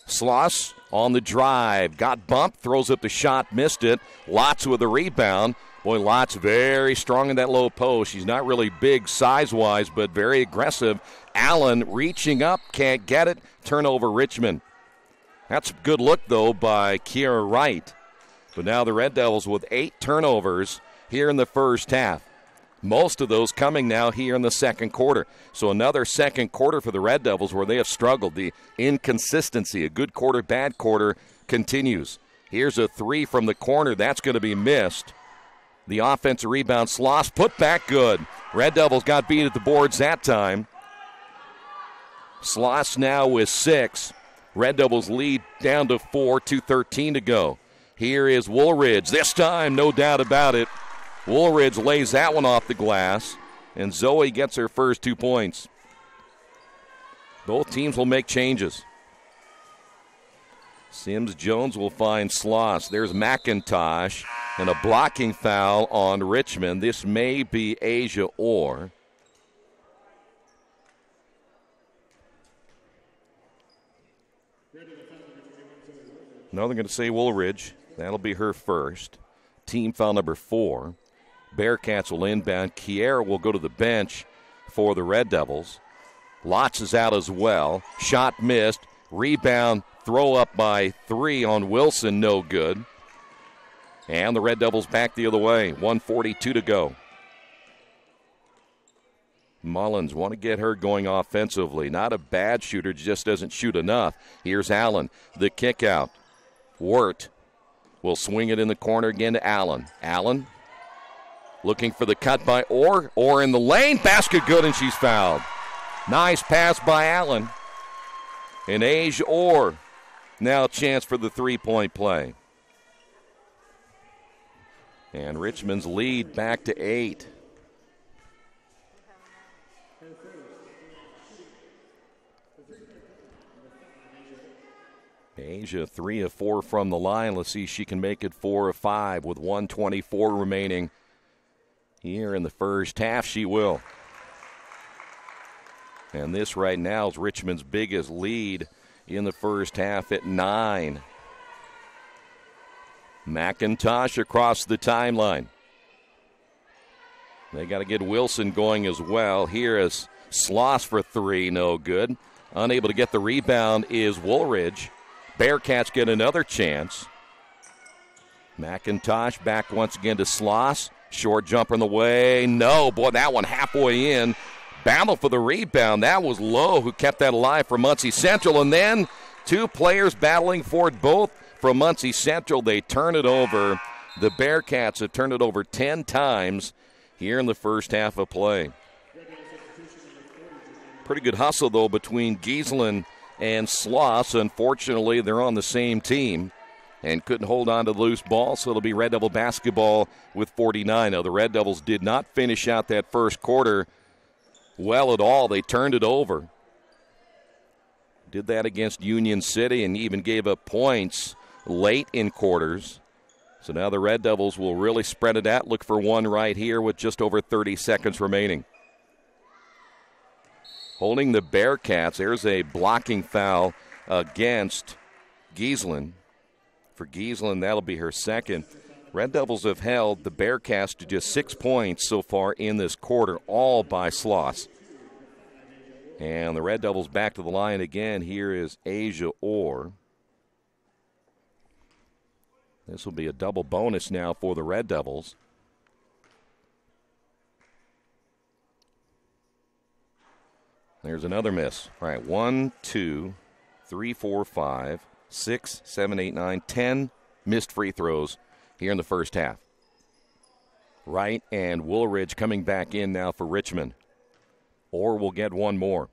Sloss on the drive. Got bumped. Throws up the shot. Missed it. Lotz with a rebound. Boy, Lotz very strong in that low post. She's not really big size-wise, but very aggressive. Allen reaching up. Can't get it. Turnover Richmond. That's a good look, though, by Kiera Wright. But now the Red Devils with 8 turnovers here in the first half. Most of those coming now here in the second quarter. So another second quarter for the Red Devils where they have struggled. The inconsistency, a good quarter, bad quarter, continues. Here's a three from the corner. That's going to be missed. The offensive rebound, Sloss, put back good. Red Devils got beat at the boards that time. Sloss now with 6. Red Devils lead down to 4, 2:13 to go. Here is Woolridge. This time, no doubt about it. Woolridge lays that one off the glass, and Zoe gets her first 2 points. Both teams will make changes. Sims-Jones will find Sloss. There's McIntosh, and a blocking foul on Richmond. This may be Asia Orr. No, they're going to say Woolridge. That'll be her first. Team foul number 4. Bearcats will inbound. Kiera will go to the bench for the Red Devils. Lotz is out as well. Shot missed. Rebound, throw up by 3 on Wilson, no good. And the Red Devils back the other way. 1:42 to go. Mullins want to get her going offensively. Not a bad shooter, just doesn't shoot enough. Here's Allen, the kick out. Wirt will swing it in the corner again to Allen. Allen looking for the cut by Orr. Orr in the lane. Basket good, and she's fouled. Nice pass by Allen. And Asia Orr now a chance for the three-point play. And Richmond's lead back to 8. Asia 3 of 4 from the line. Let's see if she can make it 4 of 5 with 1:24 remaining here in the first half. She will. And this right now is Richmond's biggest lead in the first half at 9. McIntosh across the timeline. They got to get Wilson going as well. Here is Sloss for 3, no good. Unable to get the rebound is Woolridge. Bearcats get another chance. McIntosh back once again to Sloss. Short jumper in the way. No, boy, that one halfway in. Battle for the rebound. That was Lowe who kept that alive for Muncie Central. And then 2 players battling for it, both from Muncie Central. They turn it over. The Bearcats have turned it over 10 times here in the first half of play. Pretty good hustle, though, between Giesland and Sloss. Unfortunately, they're on the same team and couldn't hold on to the loose ball, so it'll be Red Devil basketball with 49. Now, the Red Devils did not finish out that first quarter well at all. They turned it over. Did that against Union City and even gave up points late in quarters. So now the Red Devils will really spread it out. Look for one right here with just over 30 seconds remaining. Holding the Bearcats, there's a blocking foul against Giesland. For Giesland, that'll be her second. Red Devils have held the Bearcats to just 6 points so far in this quarter, all by Sloss. And the Red Devils back to the line again. Here is Asia Orr. This will be a double bonus now for the Red Devils. There's another miss. All right, 1, 2, 3, 4, 5, 6, 7, 8, 9, 10 missed free throws here in the first half. Wright and Woolridge coming back in now for Richmond. Orr will get one more.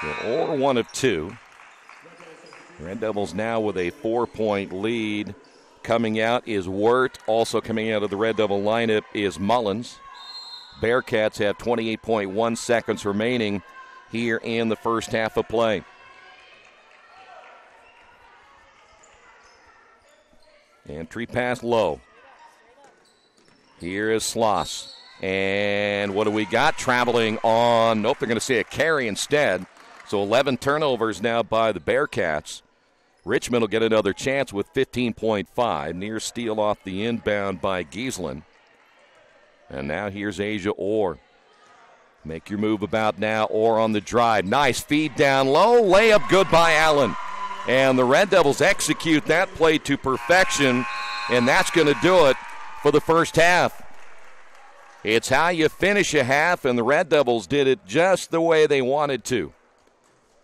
So Orr 1 of 2. Red Devils now with a 4-point lead. Coming out is Wirt. Also coming out of the Red Devil lineup is Mullins. Bearcats have 28.1 seconds remaining here in the first half of play. Entry pass low. Here is Sloss. And what do we got? Traveling on. Nope, they're going to say a carry instead. So 11 turnovers now by the Bearcats. Richmond will get another chance with 15.5. Near steal off the inbound by Giesland. And now here's Asia Orr. Make your move about now. Orr on the drive. Nice feed down low. Layup good by Allen. And the Red Devils execute that play to perfection, and that's going to do it for the first half. It's how you finish a half, and the Red Devils did it just the way they wanted to.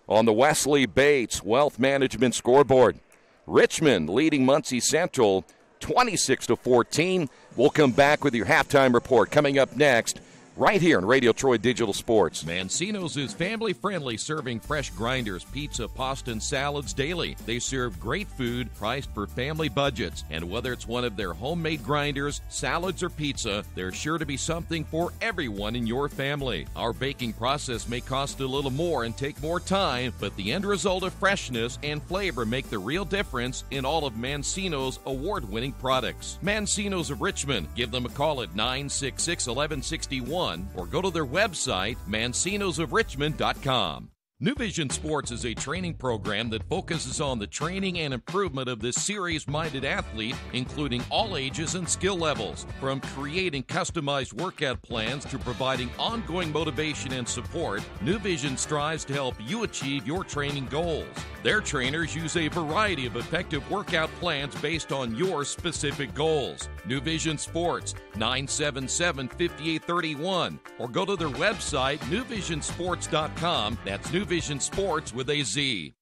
On the Wesley Bates Wealth Management scoreboard, Richmond leading Muncie Central 26-14. We'll come back with your halftime report coming up next, right here on Radio Troy Digital Sports. Mancino's is family-friendly, serving fresh grinders, pizza, pasta, and salads daily. They serve great food priced for family budgets. And whether it's one of their homemade grinders, salads, or pizza, there's sure to be something for everyone in your family. Our baking process may cost a little more and take more time, but the end result of freshness and flavor make the real difference in all of Mancino's award-winning products. Mancino's of Richmond. Give them a call at 966-1161. Or go to their website, mancinosofrichmond.com. New Vision Sports is a training program that focuses on the training and improvement of this serious-minded athlete, including all ages and skill levels. From creating customized workout plans to providing ongoing motivation and support, New Vision strives to help you achieve your training goals. Their trainers use a variety of effective workout plans based on your specific goals. New Vision Sports, 977-5831, or go to their website, newvisionsports.com. That's New Vision Sports with a Z.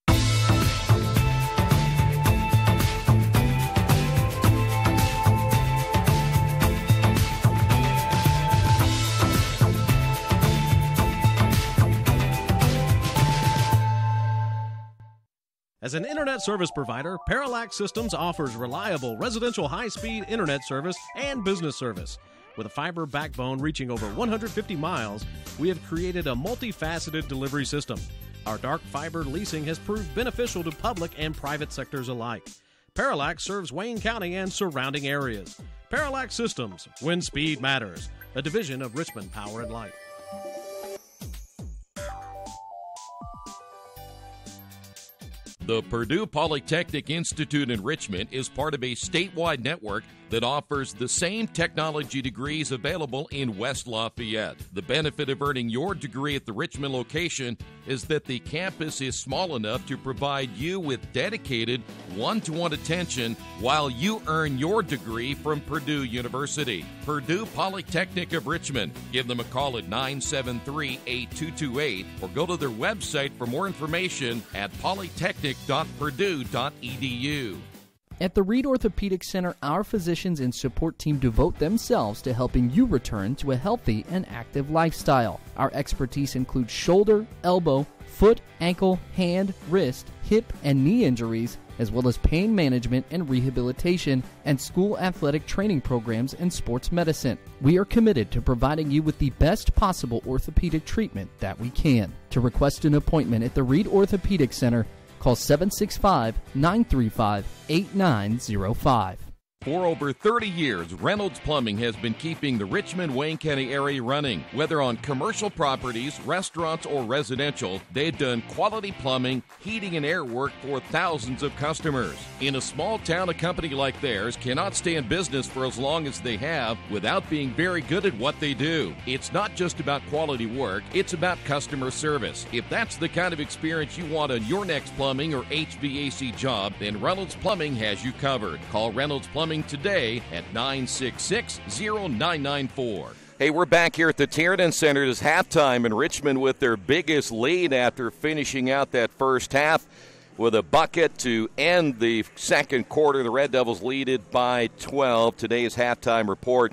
As an internet service provider, Parallax Systems offers reliable residential high-speed internet service and business service. With a fiber backbone reaching over 150 miles, we have created a multifaceted delivery system. Our dark fiber leasing has proved beneficial to public and private sectors alike. Parallax serves Wayne County and surrounding areas. Parallax Systems, when speed matters, a division of Richmond Power and Light. The Purdue Polytechnic Institute in Richmond is part of a statewide network that offers the same technology degrees available in West Lafayette. The benefit of earning your degree at the Richmond location is that the campus is small enough to provide you with dedicated one-to-one attention while you earn your degree from Purdue University. Purdue Polytechnic of Richmond. Give them a call at 973-8228 or go to their website for more information at polytechnic.purdue.edu. At the Reed Orthopedic Center, our physicians and support team devote themselves to helping you return to a healthy and active lifestyle. Our expertise includes shoulder, elbow, foot, ankle, hand, wrist, hip, and knee injuries, as well as pain management and rehabilitation, and school athletic training programs and sports medicine. We are committed to providing you with the best possible orthopedic treatment that we can. To request an appointment at the Reed Orthopedic Center, call 765-935-8905. For over 30 years, Reynolds Plumbing has been keeping the Richmond-Wayne County area running. Whether on commercial properties, restaurants, or residential, they've done quality plumbing, heating, and air work for thousands of customers. In a small town, a company like theirs cannot stay in business for as long as they have without being very good at what they do. It's not just about quality work, it's about customer service. If that's the kind of experience you want on your next plumbing or HVAC job, then Reynolds Plumbing has you covered. Call Reynolds Plumbing today at 966-0994. Hey, we're back here at the Tiernan Center. It's halftime in Richmond with their biggest lead after finishing out that first half with a bucket to end the second quarter. The Red Devils lead it by 12. Today's halftime report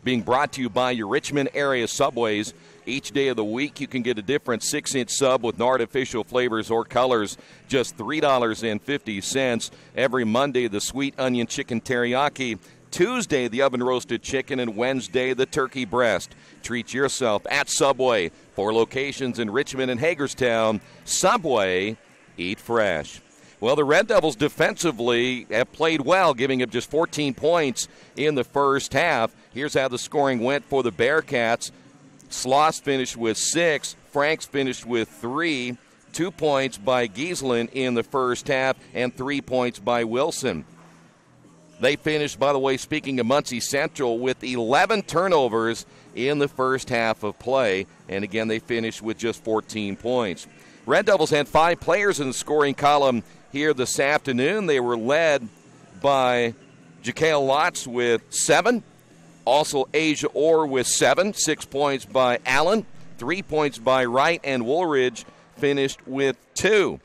being brought to you by your Richmond area Subways. Each day of the week, you can get a different 6-inch sub with no artificial flavors or colors, just $3.50. Every Monday, the sweet onion chicken teriyaki. Tuesday, the oven-roasted chicken, and Wednesday, the turkey breast. Treat yourself at Subway. 4 locations in Richmond and Hagerstown. Subway, eat fresh. Well, the Red Devils defensively have played well, giving up just 14 points in the first half. Here's how the scoring went for the Bearcats. Sloss finished with 6. Franks finished with 3. 2 points by Gieselin in the first half and 3 points by Wilson. They finished, by the way, speaking of Muncie Central, with 11 turnovers in the first half of play. And again, they finished with just 14 points. Red Devils had 5 players in the scoring column here this afternoon. They were led by Jakael Lotz with 7. Also Asia Orr with 7. 6 points by Allen. 3 points by Wright, and Woolridge finished with 2.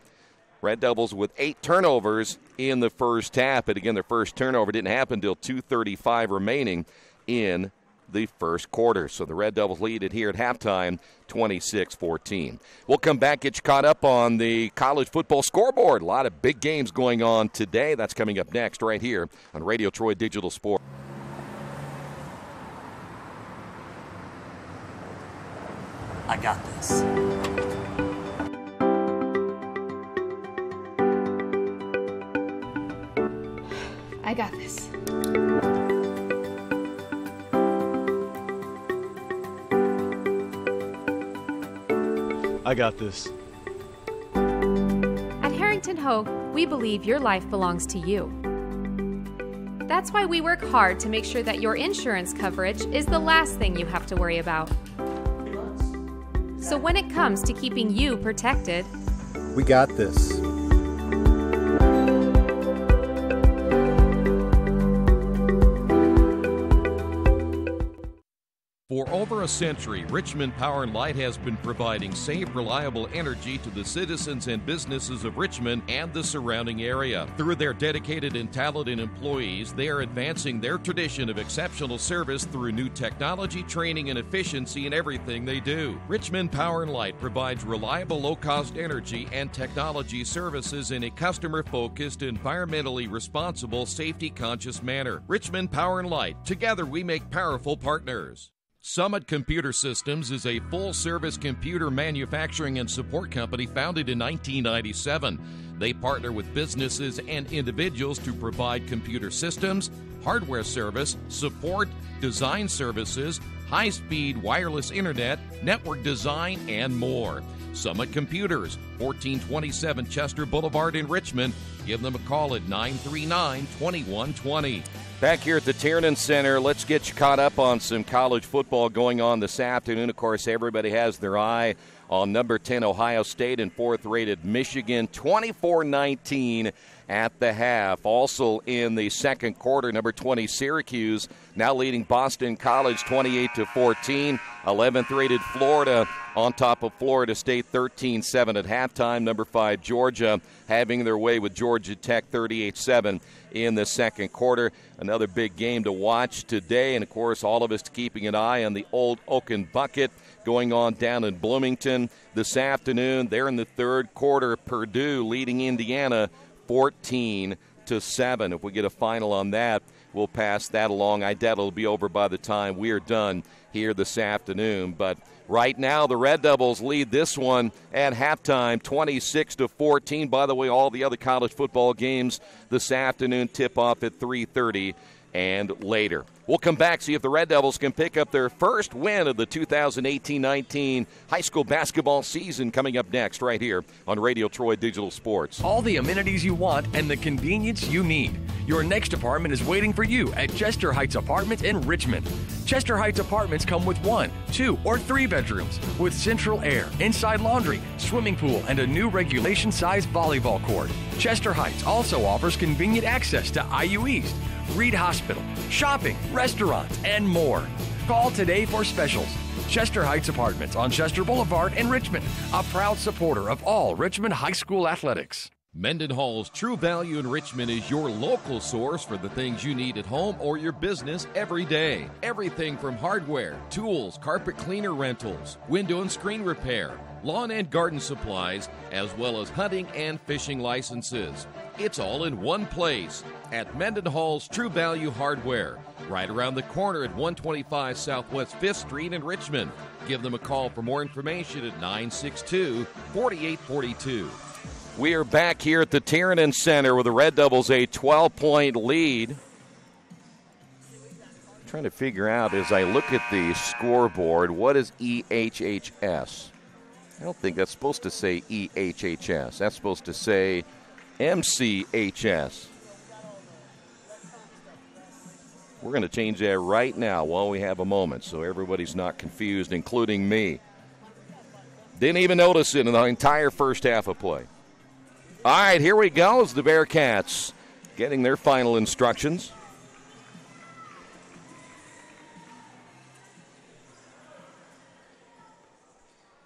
Red Devils with 8 turnovers in the first half. But again, their first turnover didn't happen until 2:35 remaining in the first quarter. So the Red Devils lead it here at halftime, 26-14. We'll come back, get you caught up on the college football scoreboard. A lot of big games going on today. That's coming up next right here on Radio Troy Digital Sport. I got this. I got this. I got this. At Harrington Hogue, we believe your life belongs to you. That's why we work hard to make sure that your insurance coverage is the last thing you have to worry about. So when it comes to keeping you protected, We got this. For over a century, Richmond Power and Light has been providing safe, reliable energy to the citizens and businesses of Richmond and the surrounding area. Through their dedicated and talented employees, they are advancing their tradition of exceptional service through new technology, training, and efficiency in everything they do. Richmond Power and Light provides reliable, low-cost energy and technology services in a customer-focused, environmentally responsible, safety-conscious manner. Richmond Power and Light. Together we make powerful partners. Summit Computer Systems is a full-service computer manufacturing and support company founded in 1997. They partner with businesses and individuals to provide computer systems, hardware service, support, design services, high-speed wireless internet, network design, and more. Summit Computers, 1427 Chester Boulevard in Richmond. Give them a call at 939-2120. Back here at the Tiernan Center, let's get you caught up on some college football going on this afternoon. Of course, everybody has their eye on number 10 Ohio State and 4th-rated Michigan, 24-19 at the half. Also in the second quarter, number 20 Syracuse now leading Boston College 28-14. 11th-rated Florida on top of Florida State 13-7 at halftime. Number 5 Georgia having their way with Georgia Tech 38-7 in the second quarter. Another big game to watch today, and of course all of us keeping an eye on the Old Oaken Bucket going on down in Bloomington this afternoon. They're in the third quarter. Purdue leading Indiana 14-7. If we get a final on that, we'll pass that along. I doubt it'll be over by the time we're done here this afternoon. But right now, the Red Devils lead this one at halftime, 26-14. By the way, all the other college football games this afternoon tip off at 3:30 and later. We'll come back, see if the Red Devils can pick up their first win of the 2018-19 high school basketball season coming up next right here on Radio Troy Digital Sports. All the amenities you want and the convenience you need. Your next apartment is waiting for you at Chester Heights Apartments in Richmond. Chester Heights Apartments come with 1, 2, or 3 bedrooms with central air, inside laundry, swimming pool, and a new regulation-size volleyball court. Chester Heights also offers convenient access to IU East, Reed Hospital, shopping, restaurants, and more. Call today for specials. Chester Heights Apartments on Chester Boulevard in Richmond, a proud supporter of all Richmond High School athletics. Mendenhall's True Value in Richmond is your local source for the things you need at home or your business every day. Everything from hardware, tools, carpet cleaner rentals, window and screen repair, lawn and garden supplies, as well as hunting and fishing licenses. It's all in one place at Mendenhall's True Value Hardware, right around the corner at 125 Southwest 5th Street in Richmond. Give them a call for more information at 962-4842. We are back here at the Tiernan Center with the Red Devils a 12-point lead. I'm trying to figure out as I look at the scoreboard, what is EHHS? I don't think that's supposed to say EHHS. That's supposed to say MCHS. We're going to change that right now while we have a moment so everybody's not confused, including me. Didn't even notice it in the entire first half of play. All right, here we go as the Bearcats getting their final instructions.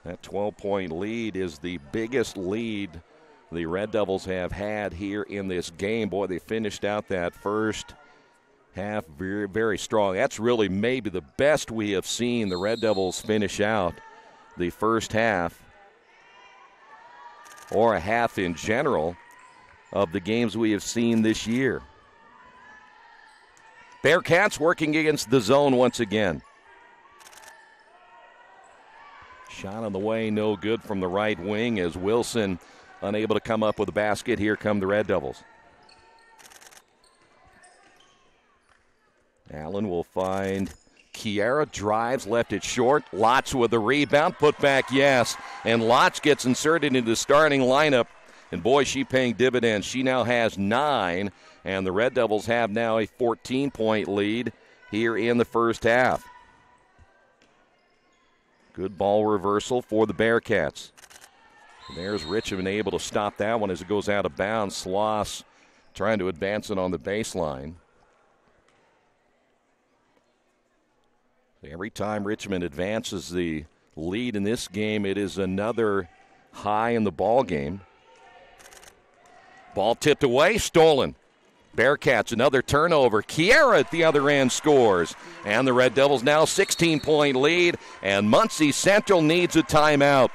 That 12-point lead is the biggest lead the Red Devils have had here in this game. Boy, they finished out that first half very, very strong. That's really maybe the best we have seen the Red Devils finish out the first half, or a half in general, of the games we have seen this year. Bearcats working against the zone once again. Shot on the way, no good from the right wing as Wilson unable to come up with a basket. Here come the Red Devils. Allen will find Kiera, drives, left it short. Lotz with the rebound, put back, yes. And Lotz gets inserted into the starting lineup. And boy, she paying dividends. She now has 9, and the Red Devils have now a 14-point lead here in the first half. Good ball reversal for the Bearcats. And there's Richmond able to stop that one as it goes out of bounds. Sloss trying to advance it on the baseline. Every time Richmond advances the lead in this game, it is another high in the ball game. Ball tipped away, stolen. Bearcats, another turnover. Kiera at the other end scores. And the Red Devils now 16-point lead, and Muncie Central needs a timeout.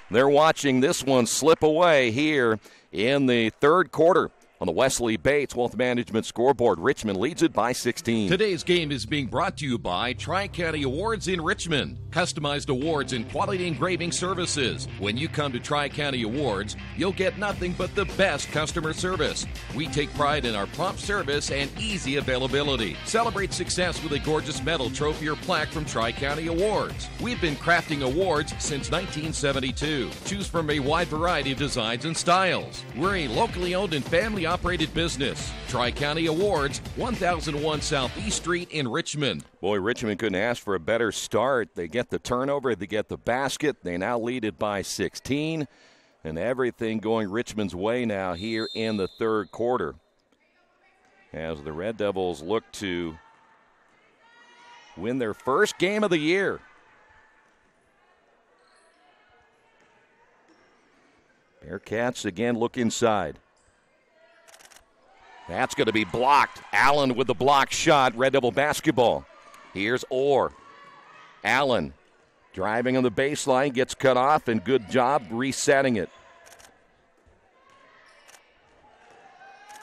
They're watching this one slip away here in the third quarter. On the Wesley Bates Wealth Management scoreboard, Richmond leads it by 16. Today's game is being brought to you by Tri-County Awards in Richmond. Customized awards and quality engraving services. When you come to Tri-County Awards, you'll get nothing but the best customer service. We take pride in our prompt service and easy availability. Celebrate success with a gorgeous medal, trophy, or plaque from Tri-County Awards. We've been crafting awards since 1972. Choose from a wide variety of designs and styles. We're a locally owned and family operated business. Tri-County Awards, 1001 Southeast Street in Richmond. Boy, Richmond couldn't ask for a better start. They get the turnover, they get the basket. They now lead it by 16. And everything going Richmond's way now here in the third quarter, as the Red Devils look to win their first game of the year. Bearcats again look inside. That's going to be blocked. Allen with the block shot. Red Devil basketball. Here's Orr. Allen driving on the baseline, gets cut off, and good job resetting it.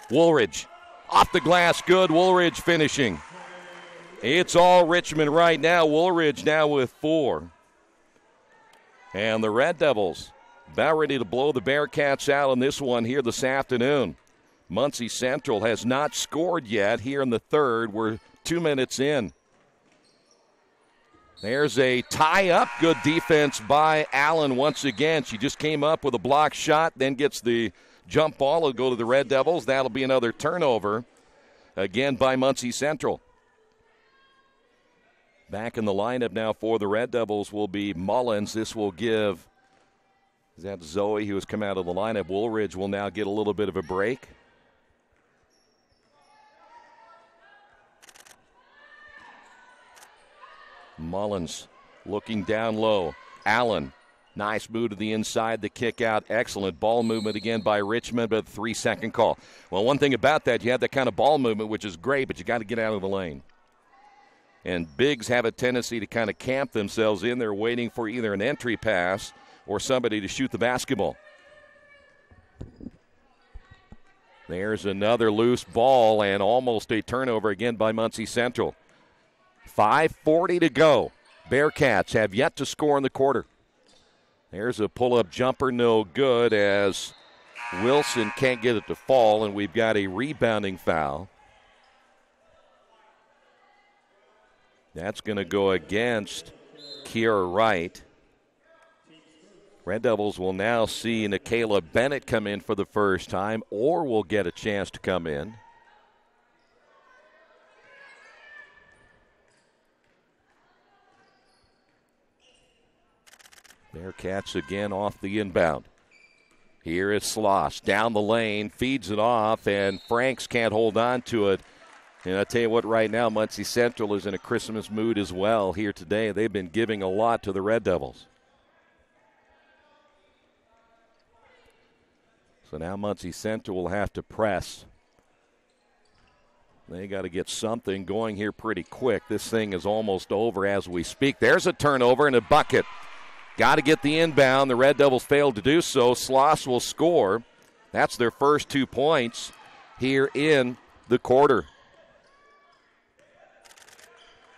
Woolridge off the glass, good. Woolridge finishing. It's all Richmond right now. Woolridge now with 4. And the Red Devils about ready to blow the Bearcats out on this one here this afternoon. Muncie Central has not scored yet here in the third. We're 2 minutes in. There's a tie-up. Good defense by Allen once again. She just came up with a block shot, then gets the jump ball. It'll go to the Red Devils. That'll be another turnover, again by Muncie Central. Back in the lineup now for the Red Devils will be Mullins. This will give, is that Zoe who has come out of the lineup? Woolridge will now get a little bit of a break. Mullins looking down low. Allen, nice move to the inside, the kick out. Excellent ball movement again by Richmond, but a 3-second call. Well, one thing about that, you have that kind of ball movement, which is great, but you got to get out of the lane. And bigs have a tendency to kind of camp themselves in there waiting for either an entry pass or somebody to shoot the basketball. There's another loose ball and almost a turnover again by Muncie Central. 5:40 to go. Bearcats have yet to score in the quarter. There's a pull-up jumper, no good, as Wilson can't get it to fall, and we've got a rebounding foul. That's going to go against Kiera Wright. Red Devils will now see Nikayla Bennett come in for the first time, or will get a chance to come in. Bearcats again off the inbound. Here is Sloss down the lane, feeds it off, and Franks can't hold on to it. And I tell you what, right now, Muncie Central is in a Christmas mood as well here today. They've been giving a lot to the Red Devils. So now Muncie Central will have to press. They got to get something going here pretty quick. This thing is almost over as we speak. There's a turnover and a bucket. Got to get the inbound. The Red Devils failed to do so. Sloss will score. That's their first 2 points here in the quarter.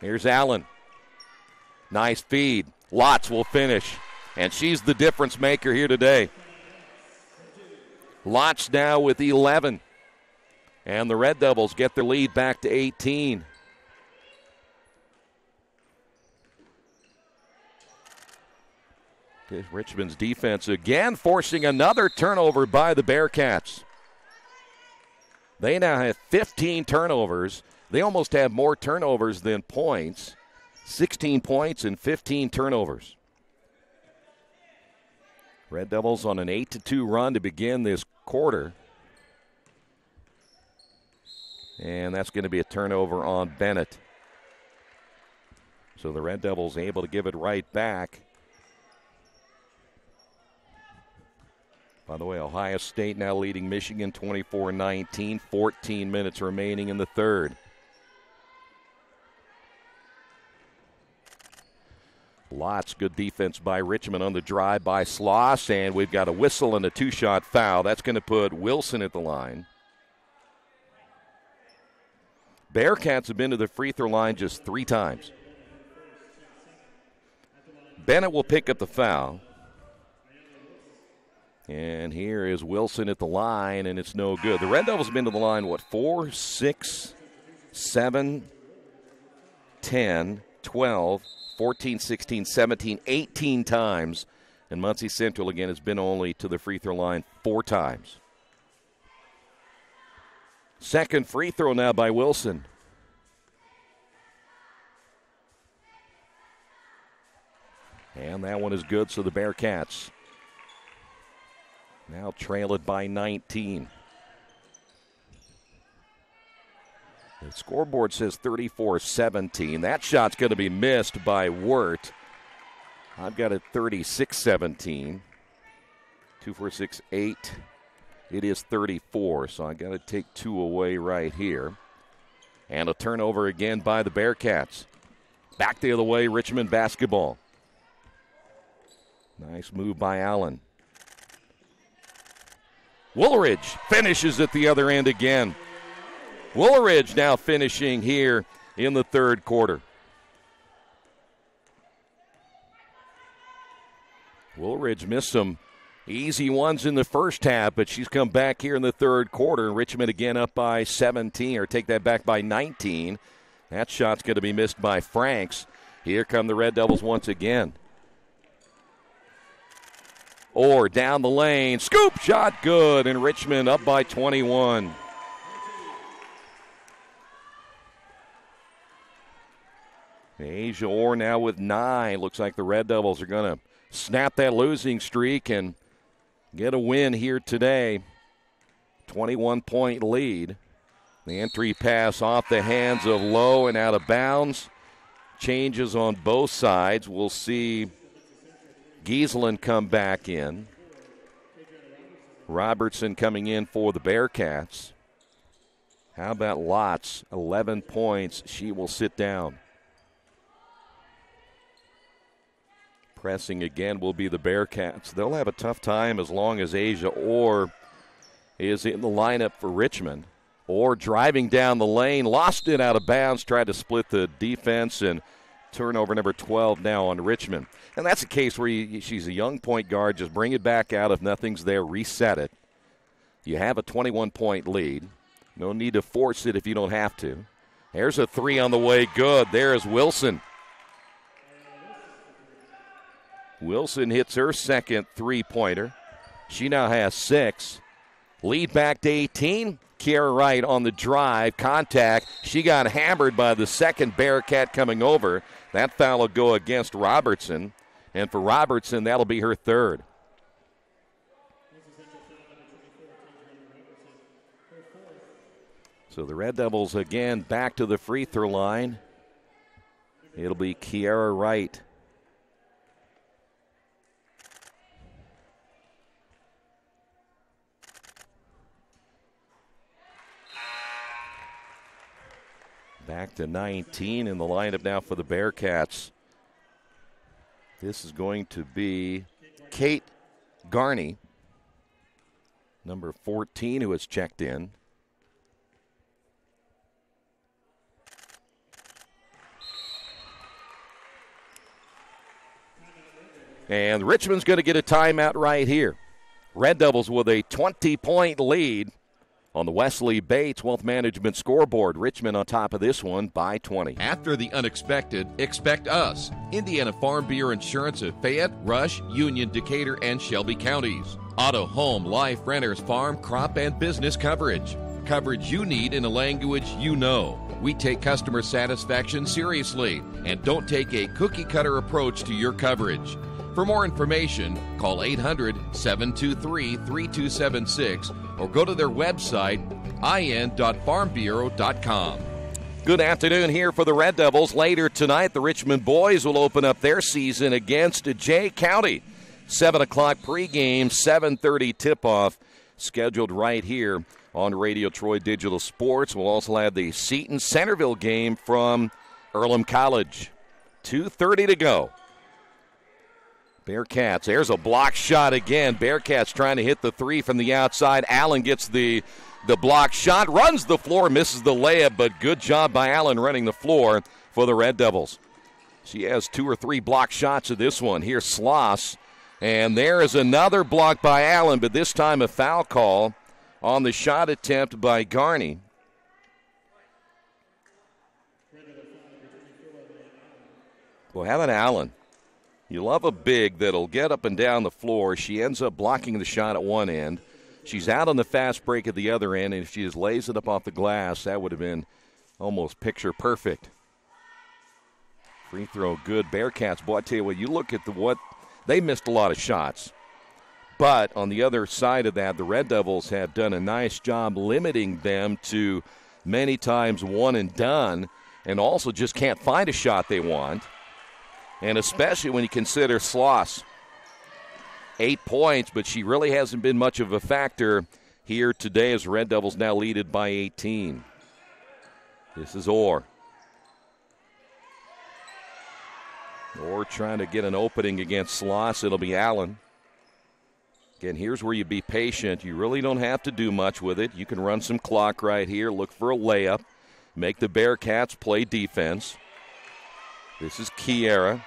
Here's Allen. Nice feed. Lotz will finish. And she's the difference maker here today. Lotz now with 11. And the Red Devils get their lead back to 18. Richmond's defense again forcing another turnover by the Bearcats. They now have 15 turnovers. They almost have more turnovers than points. 16 points and 15 turnovers. Red Devils on an 8-2 run to begin this quarter. And that's going to be a turnover on Bennett. So the Red Devils able to give it right back. By the way, Ohio State now leading Michigan 24-19, 14 minutes remaining in the third. Lots good defense by Richmond on the drive by Sloss, and we've got a whistle and a 2-shot foul. That's going to put Wilson at the line. Bearcats have been to the free throw line just 3 times. Bennett will pick up the foul. And here is Wilson at the line, and it's no good. The Red Devils have been to the line, 4, 6, 7, 10, 12, 14, 16, 17, 18 times. And Muncie Central, again, has been only to the free throw line 4 times. Second free throw now by Wilson. And that one is good, so the Bearcats now trail it by 19. The scoreboard says 34-17. That shot's going to be missed by Wirt. I've got it 36-17. 2, 4, 6, 8. It is 34, so I got to take 2 away right here. And a turnover again by the Bearcats. Back the other way, Richmond basketball. Nice move by Allen. Woolridge finishes at the other end again. Woolridge now finishing here in the third quarter. Woolridge missed some easy ones in the first half, but she's come back here in the third quarter. Richmond again up by 17, or take that back by 19. That shot's going to be missed by Franks. Here come the Red Devils once again. Or down the lane, scoop shot good, and Richmond up by 21. Asia Orr now with 9. Looks like the Red Devils are going to snap that losing streak and get a win here today. 21-point lead. The entry pass off the hands of Lowe and out of bounds. Changes on both sides. We'll see Gieselin come back in. Robertson coming in for the Bearcats. How about Lotz? 11 points. She will sit down. Pressing again will be the Bearcats. They'll have a tough time as long as Asia Orr is in the lineup for Richmond. Orr driving down the lane, lost it out of bounds, tried to split the defense, and turnover number 12 now on Richmond. And that's a case where she's a young point guard. Just bring it back out. If nothing's there, reset it. You have a 21-point lead. No need to force it if you don't have to. There's a 3 on the way. Good. There is Wilson. Wilson hits her second three-pointer. She now has 6. Lead back to 18. Kiera Wright on the drive. Contact. She got hammered by the second Bearcat coming over. That foul will go against Robertson. And for Robertson, that'll be her third. So the Red Devils again back to the free throw line. It'll be Kiara Wright. Back to 19 in the lineup now for the Bearcats. This is going to be Kate Garney, number 14, who has checked in. And Richmond's going to get a timeout right here. Red Devils with a 20-point lead on the Wesley Bates Wealth Management scoreboard. Richmond on top of this one by 20. After the unexpected, expect us. Indiana Farm Bureau Insurance of Fayette, Rush, Union, Decatur, and Shelby counties. Auto, home, life, renters, farm, crop, and business coverage. Coverage you need in a language you know. We take customer satisfaction seriously and don't take a cookie-cutter approach to your coverage. For more information, call 800-723-3276 or go to their website, in.farmbureau.com. Good afternoon here for the Red Devils. Later tonight, the Richmond boys will open up their season against Jay County. 7 o'clock pregame, 7:30 tip-off, scheduled right here on Radio Troy Digital Sports. We'll also have the Seton Centerville game from Earlham College. 2:30 to go. Bearcats, there's a block shot again. Bearcats trying to hit the three from the outside. Allen gets the block shot, runs the floor, misses the layup, but good job by Allen running the floor for the Red Devils. She has 2 or 3 block shots of this one. Here's Sloss, and there is another block by Allen, but this time a foul call on the shot attempt by Garney. Well, how about Allen? You love a big that'll get up and down the floor. She ends up blocking the shot at one end. She's out on the fast break at the other end, and if she just lays it up off the glass, that would have been almost picture perfect. Free throw good. Bearcats, boy, I tell you what, you look at they missed a lot of shots. But on the other side of that, the Red Devils have done a nice job limiting them to many times one and done, and also just can't find a shot they want. And especially when you consider Sloss, 8 points, but she really hasn't been much of a factor here today as Red Devils now lead it by 18. This is Orr. Orr trying to get an opening against Sloss. It'll be Allen. Again, here's where you be patient. You really don't have to do much with it. You can run some clock right here, look for a layup, make the Bearcats play defense. This is Kiera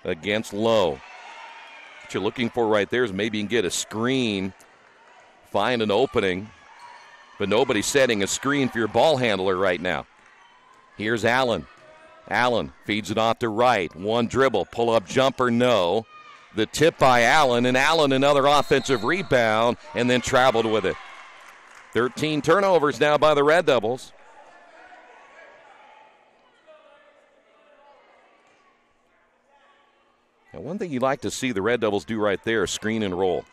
against Lowe. What you're looking for right there is maybe you can get a screen, find an opening, but nobody's setting a screen for your ball handler right now. Here's Allen. Allen feeds it off to Wright. One dribble, pull-up jumper, no. The tip by Allen, and Allen another offensive rebound, and then traveled with it. 13 turnovers now by the Red Devils. Now, one thing you'd like to see the Red Devils do right there is screen and roll.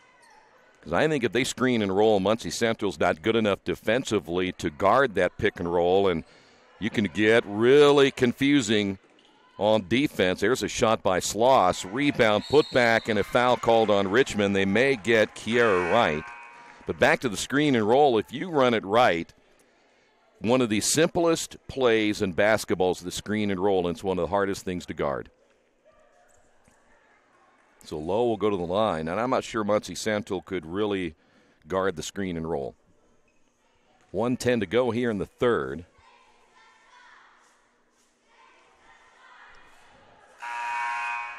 Because I think if they screen and roll, Muncie Central's not good enough defensively to guard that pick and roll, and you can get really confusing on defense. There's a shot by Sloss, rebound, put back, and a foul called on Richmond. They may get Kiera Wright. But back to the screen and roll, if you run it right, one of the simplest plays in basketball is the screen and roll, and it's one of the hardest things to guard. So Lowe will go to the line, and I'm not sure Muncie Central could really guard the screen and roll. 1:10 to go here in the third.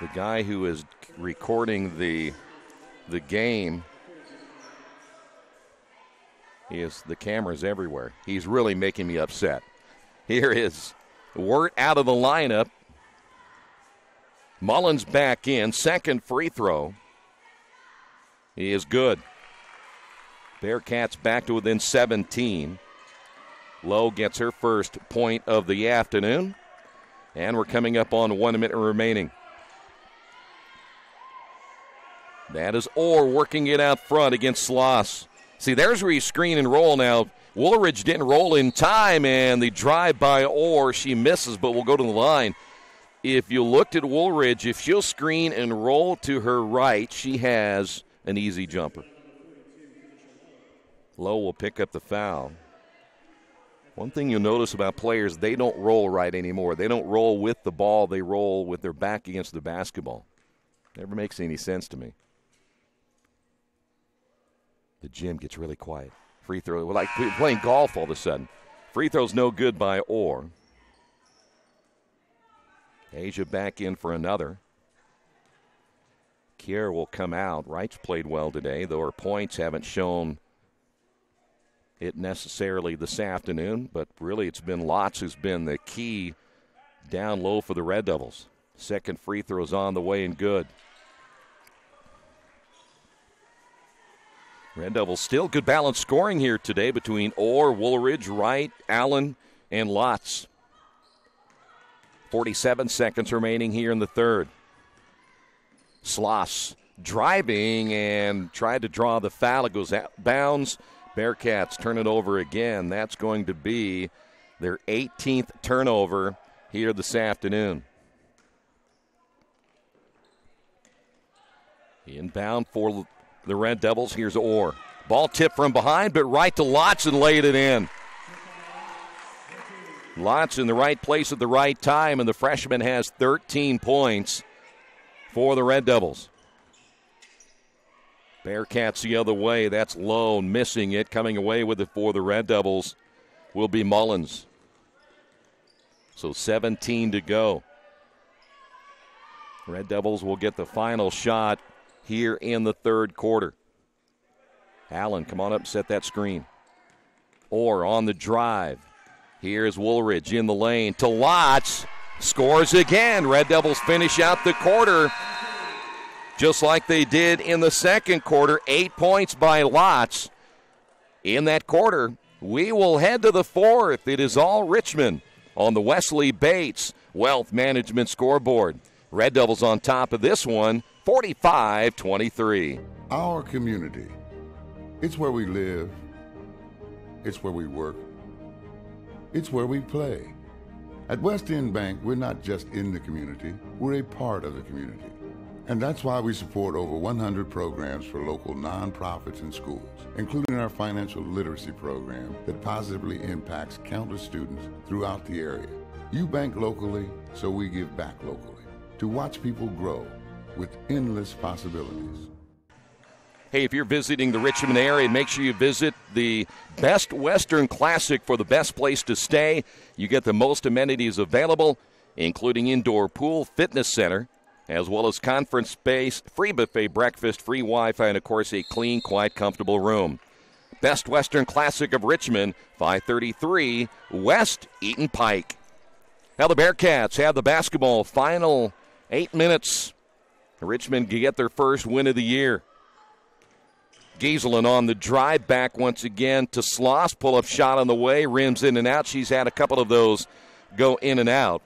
The guy who is recording the game, the camera's everywhere. He's really making me upset. Here is Wirt out of the lineup. Mullins back in, second free throw. He is good. Bearcats back to within 17. Lowe gets her first point of the afternoon. And we're coming up on 1 minute remaining. That is Orr working it out front against Sloss. See, there's where you screen and roll now. Woolridge didn't roll in time, and the drive by Orr, she misses, but will go to the line. If you looked at Woolridge, if she'll screen and roll to her right, she has an easy jumper. Lowe will pick up the foul. One thing you'll notice about players, they don't roll right anymore. They don't roll with the ball. They roll with their back against the basketball. Never makes any sense to me. The gym gets really quiet. Free throw, like playing golf all of a sudden. Free throw's no good by Orr. Asia back in for another. Kier will come out. Wright's played well today, though her points haven't shown it necessarily this afternoon, but really it's been Lotz who's been the key down low for the Red Devils. Second free throw's on the way and good. Red Devils still good balanced scoring here today between Orr, Woolridge, Wright, Allen, and Lotz. 47 seconds remaining here in the third. Sloss driving and tried to draw the foul. It goes out bounds. Bearcats turn it over again. That's going to be their 18th turnover here this afternoon. Inbound for the Red Devils. Here's Orr. Ball tipped from behind, but right to Lotz and laid it in. Lotz in the right place at the right time, and the freshman has 13 points for the Red Devils. Bearcats the other way. That's Lone missing it. Coming away with it for the Red Devils will be Mullins. So 17 to go. Red Devils will get the final shot here in the third quarter. Allen, come on up and set that screen. Orr on the drive. Here's Woolridge in the lane to Lotz. Scores again. Red Devils finish out the quarter just like they did in the second quarter. 8 points by Lotz in that quarter. We will head to the fourth. It is all Richmond on the Wesley Bates Wealth Management scoreboard. Red Devils on top of this one, 45-23. Our community. It's where we live. It's where we work. It's where we play. At West End Bank, we're not just in the community, we're a part of the community. And that's why we support over 100 programs for local nonprofits and schools, including our financial literacy program that positively impacts countless students throughout the area. You bank locally, so we give back locally to watch people grow with endless possibilities. Hey, if you're visiting the Richmond area, make sure you visit the Best Western Classic for the best place to stay. You get the most amenities available, including indoor pool, fitness center, as well as conference space, free buffet breakfast, free Wi-Fi, and, of course, a clean, quiet, comfortable room. Best Western Classic of Richmond, 533 West Eaton Pike. Now the Bearcats have the basketball. Final 8 minutes. Richmond can get their first win of the year. Gieselin on the drive back once again to Sloss. Pull-up shot on the way. Rims in and out. She's had a couple of those go in and out.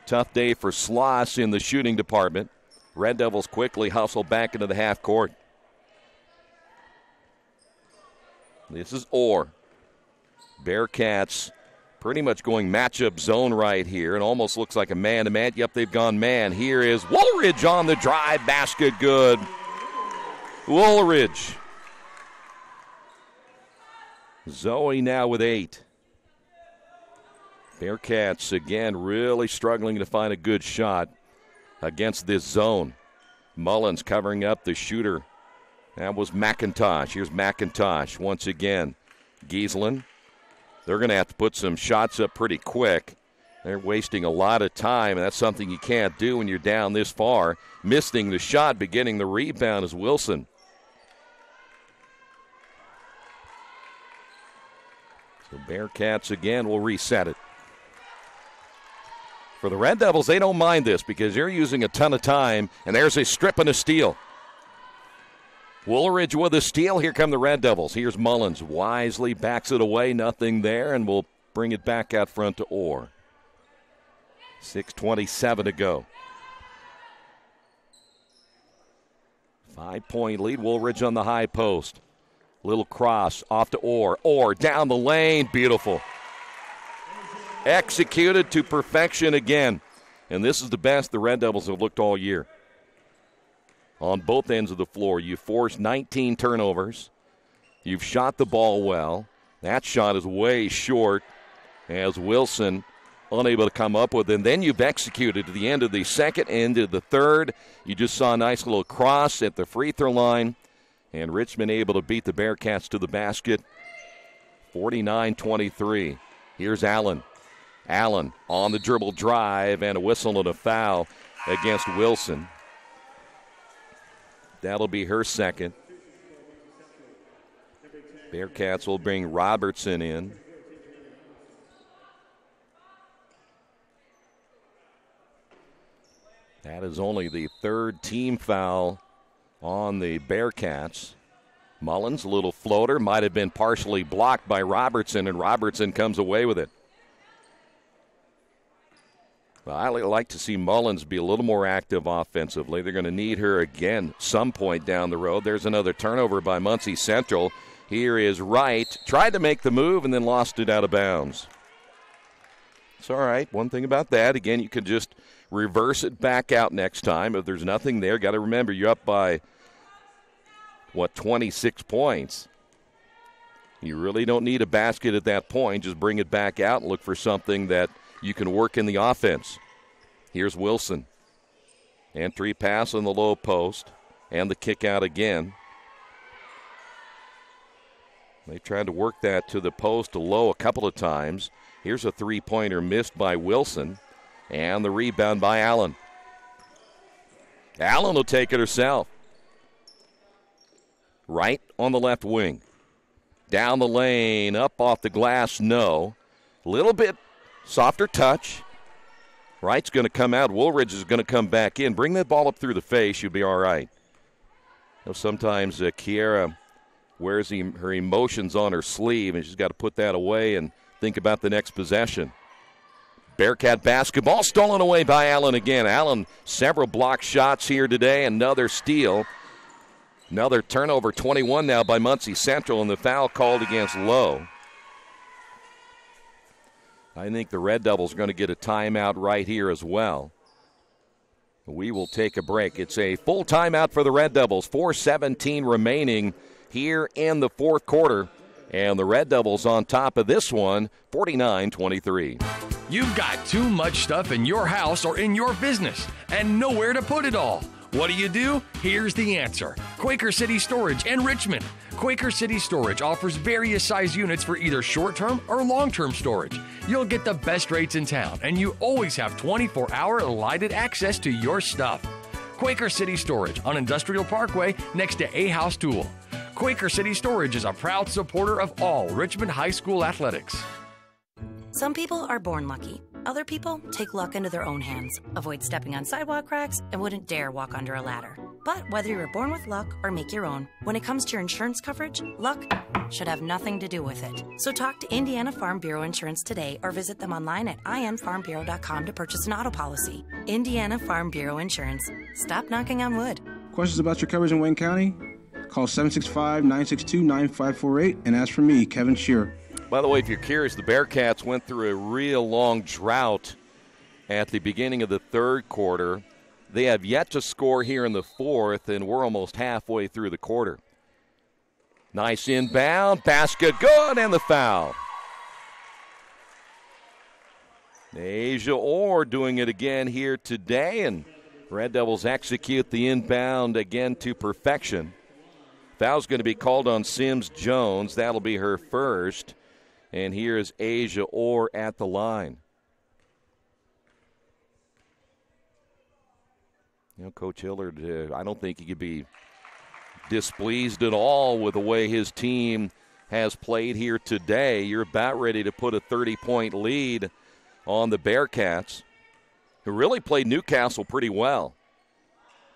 Tough day for Sloss in the shooting department. Red Devils quickly hustle back into the half court. This is Orr. Bearcats pretty much going matchup zone right here. It almost looks like a man-to-man. Yep, they've gone man. Here is Woolridge on the drive. Basket good. Woolridge. Zoe now with 8. Bearcats, again, really struggling to find a good shot against this zone. Mullins covering up the shooter. That was McIntosh. Here's McIntosh once again. Gieselin. They're going to have to put some shots up pretty quick. They're wasting a lot of time, and that's something you can't do when you're down this far. Missing the shot, but getting the rebound is Wilson. So Bearcats again will reset it. For the Red Devils, they don't mind this because they're using a ton of time, and there's a strip and a steal. Woolridge with a steal. Here come the Red Devils. Here's Mullins. Wisely backs it away. Nothing there, and we'll bring it back out front to Orr. 6:27 to go. 5-point lead. Woolridge on the high post. Little cross off to Orr. Orr down the lane. Beautiful. Executed to perfection again. And this is the best the Red Devils have looked all year. On both ends of the floor, you forced 19 turnovers. You've shot the ball well. That shot is way short as Wilson unable to come up with it. And then you've executed to the end of the second, end of the third. You just saw a nice little cross at the free throw line. And Richmond able to beat the Bearcats to the basket, 49-23. Here's Allen. Allen on the dribble drive and a whistle and a foul against Wilson. That'll be her second. Bearcats will bring Robertson in. That is only the third team foul on the Bearcats. Mullins, a little floater, might have been partially blocked by Robertson, and Robertson comes away with it. Well, I like to see Mullins be a little more active offensively. They're going to need her again some point down the road. There's another turnover by Muncie Central. Here is Wright. Tried to make the move and then lost it out of bounds. It's all right. One thing about that, again, you can just reverse it back out next time. If there's nothing there, got to remember you're up by, 26 points. You really don't need a basket at that point. Just bring it back out and look for something that you can work in the offense. Here's Wilson. Entry pass on the low post and the kick out again. They tried to work that to the post to low a couple of times. Here's a three-pointer missed by Wilson. And the rebound by Allen. Allen will take it herself. Right on the left wing. Down the lane, up off the glass, no. Little bit softer touch. Wright's going to come out. Woolridge is going to come back in. Bring that ball up through the face. You'll be all right. You know, sometimes Kiera wears her emotions on her sleeve, and she's got to put that away and think about the next possession. Bearcat basketball stolen away by Allen again. Allen, several block shots here today. Another steal. Another turnover, 21 now by Muncie Central, and the foul called against Lowe. I think the Red Devils are going to get a timeout right here as well. We will take a break. It's a full timeout for the Red Devils. 4:17 remaining here in the fourth quarter. And the Red Devils on top of this one, 49-23. You've got too much stuff in your house or in your business and nowhere to put it all. What do? Here's the answer. Quaker City Storage in Richmond. Quaker City Storage offers various size units for either short-term or long-term storage. You'll get the best rates in town, and you always have 24-hour lighted access to your stuff. Quaker City Storage on Industrial Parkway next to A House Tool. Quaker City Storage is a proud supporter of all Richmond High School athletics. Some people are born lucky. Other people take luck into their own hands, avoid stepping on sidewalk cracks, and wouldn't dare walk under a ladder. But whether you're born with luck or make your own, when it comes to your insurance coverage, luck should have nothing to do with it. So talk to Indiana Farm Bureau Insurance today or visit them online at infarmbureau.com to purchase an auto policy. Indiana Farm Bureau Insurance. Stop knocking on wood. Questions about your coverage in Wayne County? Call 765-962-9548 and ask for me, Kevin Shearer. By the way, if you're curious, the Bearcats went through a real long drought at the beginning of the third quarter. They have yet to score here in the fourth, and we're almost halfway through the quarter. Nice inbound, basket good, and the foul. Asia Orr doing it again here today, and Red Devils execute the inbound again to perfection. Foul's going to be called on Sims Jones. That'll be her first. And here's Asia Orr at the line. You know, Coach Hillard, I don't think he could be displeased at all with the way his team has played here today. You're about ready to put a 30-point lead on the Bearcats, who really played Newcastle pretty well.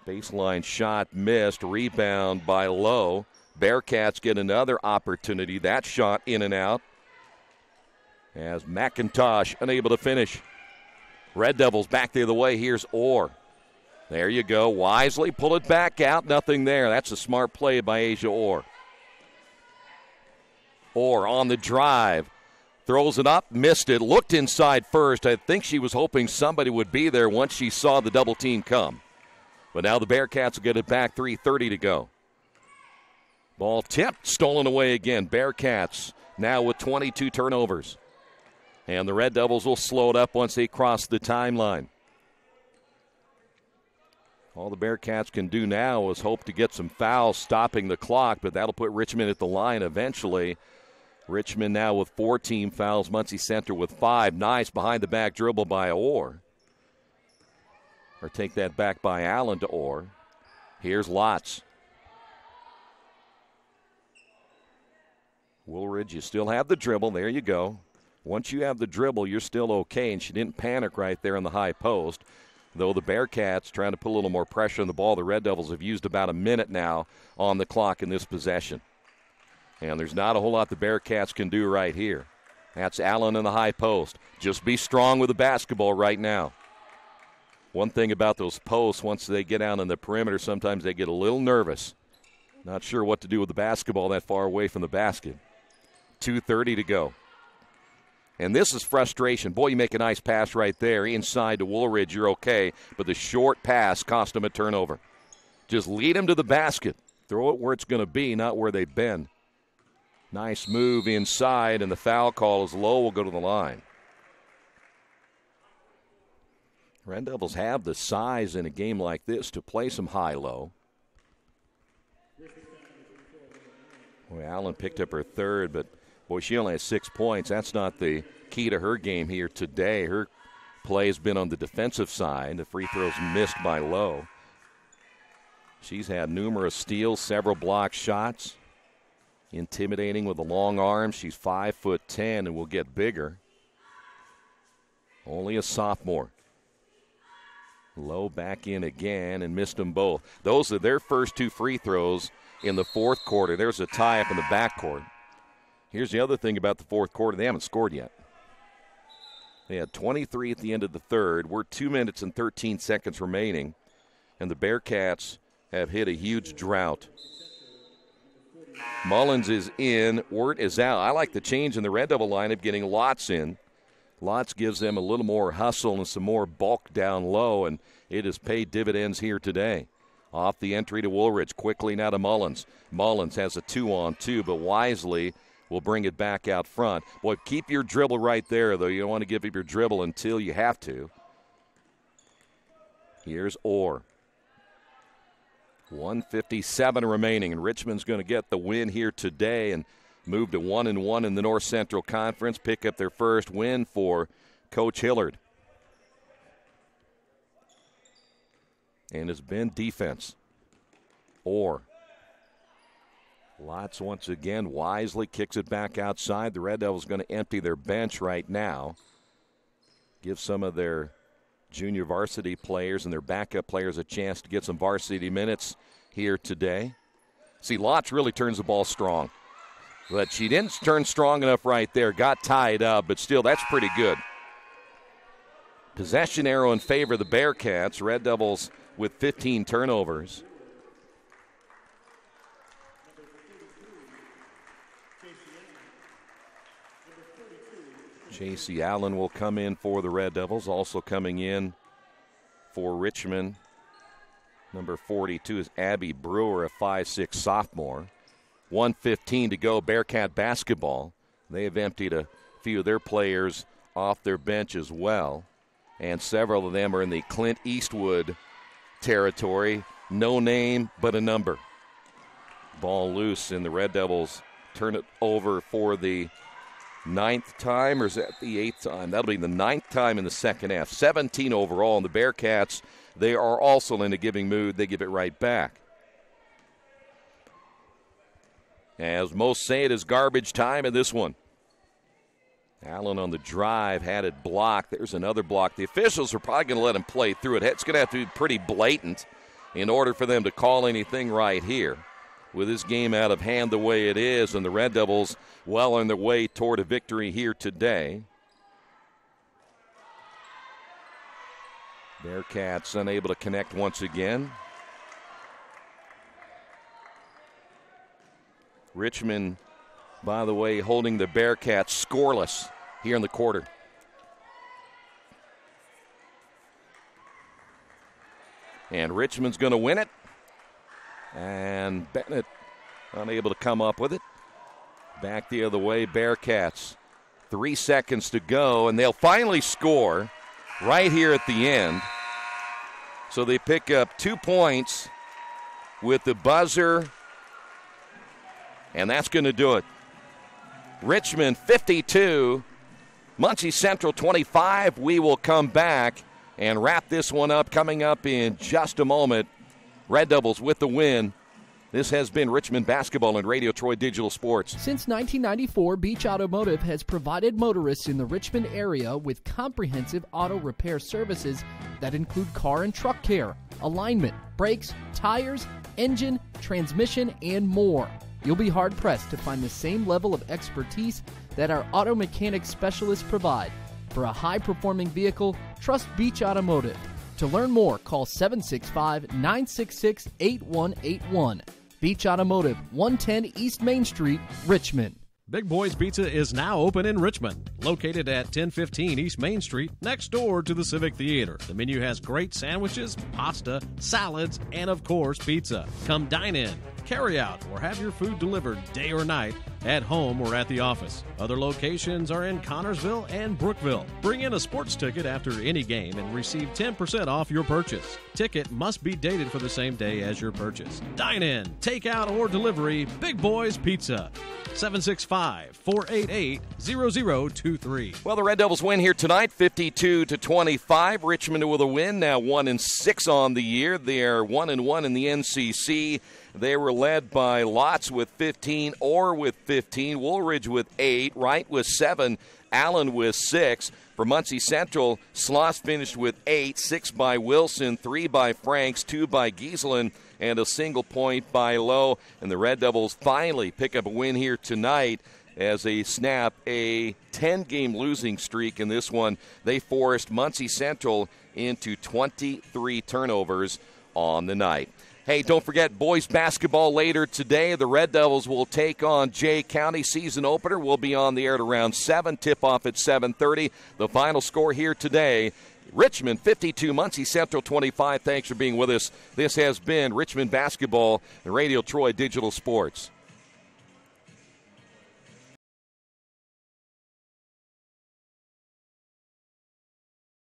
Baseline shot missed, rebound by Lowe. Bearcats get another opportunity. That shot in and out as McIntosh unable to finish. Red Devils back the other way. Here's Orr. There you go. Wisely pull it back out. Nothing there. That's a smart play by Asia Orr. Orr on the drive. Throws it up, missed it, looked inside first. I think she was hoping somebody would be there once she saw the double team come. But now the Bearcats will get it back, 3:30 to go. Ball tipped, stolen away again. Bearcats now with 22 turnovers. And the Red Devils will slow it up once they cross the timeline. All the Bearcats can do now is hope to get some fouls stopping the clock, but that'll put Richmond at the line eventually. Richmond now with 4 team fouls. Muncie Center with 5. Nice behind-the-back dribble by Orr. Or take that back by Allen to Orr. Here's Lotz. Woolridge, you still have the dribble. There you go. Once you have the dribble, you're still okay, and she didn't panic right there in the high post. Though the Bearcats trying to put a little more pressure on the ball. The Red Devils have used about a minute now on the clock in this possession. And there's not a whole lot the Bearcats can do right here. That's Allen in the high post. Just be strong with the basketball right now. One thing about those posts, once they get out on the perimeter, sometimes they get a little nervous. Not sure what to do with the basketball that far away from the basket. 2:30 to go. And this is frustration. Boy, you make a nice pass right there. Inside to Woolridge, you're okay. But the short pass cost them a turnover. Just lead them to the basket. Throw it where it's going to be, not where they've been. Nice move inside, and the foul call is low. Will go to the line. Red Devils have the size in a game like this to play some high-low. Boy, Allen picked up her third, but boy, she only has 6 points. That's not the key to her game here today. Her play has been on the defensive side. The free throws missed by Lowe. She's had numerous steals, several block shots. Intimidating with the long arms. She's 5'10" and will get bigger. Only a sophomore. Lowe back in again and missed them both. Those are their first 2 free throws in the fourth quarter. There's a tie-up in the backcourt. Here's the other thing about the fourth quarter. They haven't scored yet. They had 23 at the end of the third. We're 2 minutes and 13 seconds remaining, and the Bearcats have hit a huge drought. Mullins is in. Wirt is out. I like the change in the Red Devil lineup, getting Lotz in. Lotz gives them a little more hustle and some more bulk down low, and it has paid dividends here today. Off the entry to Woolridge. Quickly now to Mullins. Mullins has a 2-on-2, but wisely will bring it back out front. Boy, keep your dribble right there, though. You don't want to give up your dribble until you have to. Here's Orr. 1:57 remaining, and Richmond's going to get the win here today and move to 1-1 in the North Central Conference, pick up their first win for Coach Hillard. And it's been defense. Orr. Lotz once again wisely kicks it back outside. The Red Devils going to empty their bench right now. Give some of their junior varsity players and their backup players a chance to get some varsity minutes here today. See, Lotz really turns the ball strong. But she didn't turn strong enough right there. Got tied up, but still, that's pretty good. Possession arrow in favor of the Bearcats. Red Devils with 15 turnovers. J.C. Allen will come in for the Red Devils. Also coming in for Richmond, number 42 is Abby Brewer, a 5'6" sophomore. 1:15 to go, Bearcat basketball. They have emptied a few of their players off their bench as well, and several of them are in the Clint Eastwood territory. No name, but a number. Ball loose, and the Red Devils turn it over for the 9th time, or is that the 8th time? That'll be the 9th time in the second half. 17 overall, and the Bearcats, they are also in a giving mood. They give it right back. As most say, it is garbage time in this one. Allen on the drive had it blocked. There's another block. The officials are probably going to let him play through it. It's going to have to be pretty blatant in order for them to call anything right here. With this game out of hand the way it is, and the Red Devils well on their way toward a victory here today. Bearcats unable to connect once again. Richmond by the way, holding the Bearcats scoreless here in the quarter. And Richmond's going to win it. And Bennett unable to come up with it. Back the other way, Bearcats. 3 seconds to go, and they'll finally score right here at the end. So they pick up 2 points with the buzzer, and that's going to do it. Richmond 52, Muncie Central 25. We will come back and wrap this one up coming up in just a moment. Red Devils with the win. This has been Richmond Basketball and Radio Troy Digital Sports. Since 1994, Beach Automotive has provided motorists in the Richmond area with comprehensive auto repair services that include car and truck care, alignment, brakes, tires, engine, transmission, and more. You'll be hard-pressed to find the same level of expertise that our auto mechanic specialists provide. For a high-performing vehicle, trust Beach Automotive. To learn more, call 765-966-8181. Beach Automotive, 110 East Main Street, Richmond. Big Boys Pizza is now open in Richmond, located at 1015 East Main Street, next door to the Civic Theater. The menu has great sandwiches, pasta, salads, and of course, pizza. Come dine in, carry out, or have your food delivered day or night, at home or at the office. Other locations are in Connorsville and Brookville. Bring in a sports ticket after any game and receive 10% off your purchase. Ticket must be dated for the same day as your purchase. Dine in, take out, or delivery, Big Boys Pizza. 765-488-0023. Well, the Red Devils win here tonight, 52-25. Richmond with a win, now 1-6 on the year. They're 1-1 in the NCC. They were led by Lotz with 15, Orr with 15, Woolridge with 8, Wright with 7, Allen with 6. For Muncie Central, Sloss finished with 8, 6 by Wilson, 3 by Franks, 2 by Gieselin, and a single point by Lowe. And the Red Devils finally pick up a win here tonight as they snap a 10-game losing streak in this one. They forced Muncie Central into 23 turnovers on the night. Hey, don't forget boys basketball later today. The Red Devils will take on Jay County. Season opener will be on the air at around 7. Tip-off at 7:30. The final score here today, Richmond 52, Muncie Central 25. Thanks for being with us. This has been Richmond Basketball and Radio Troy Digital Sports.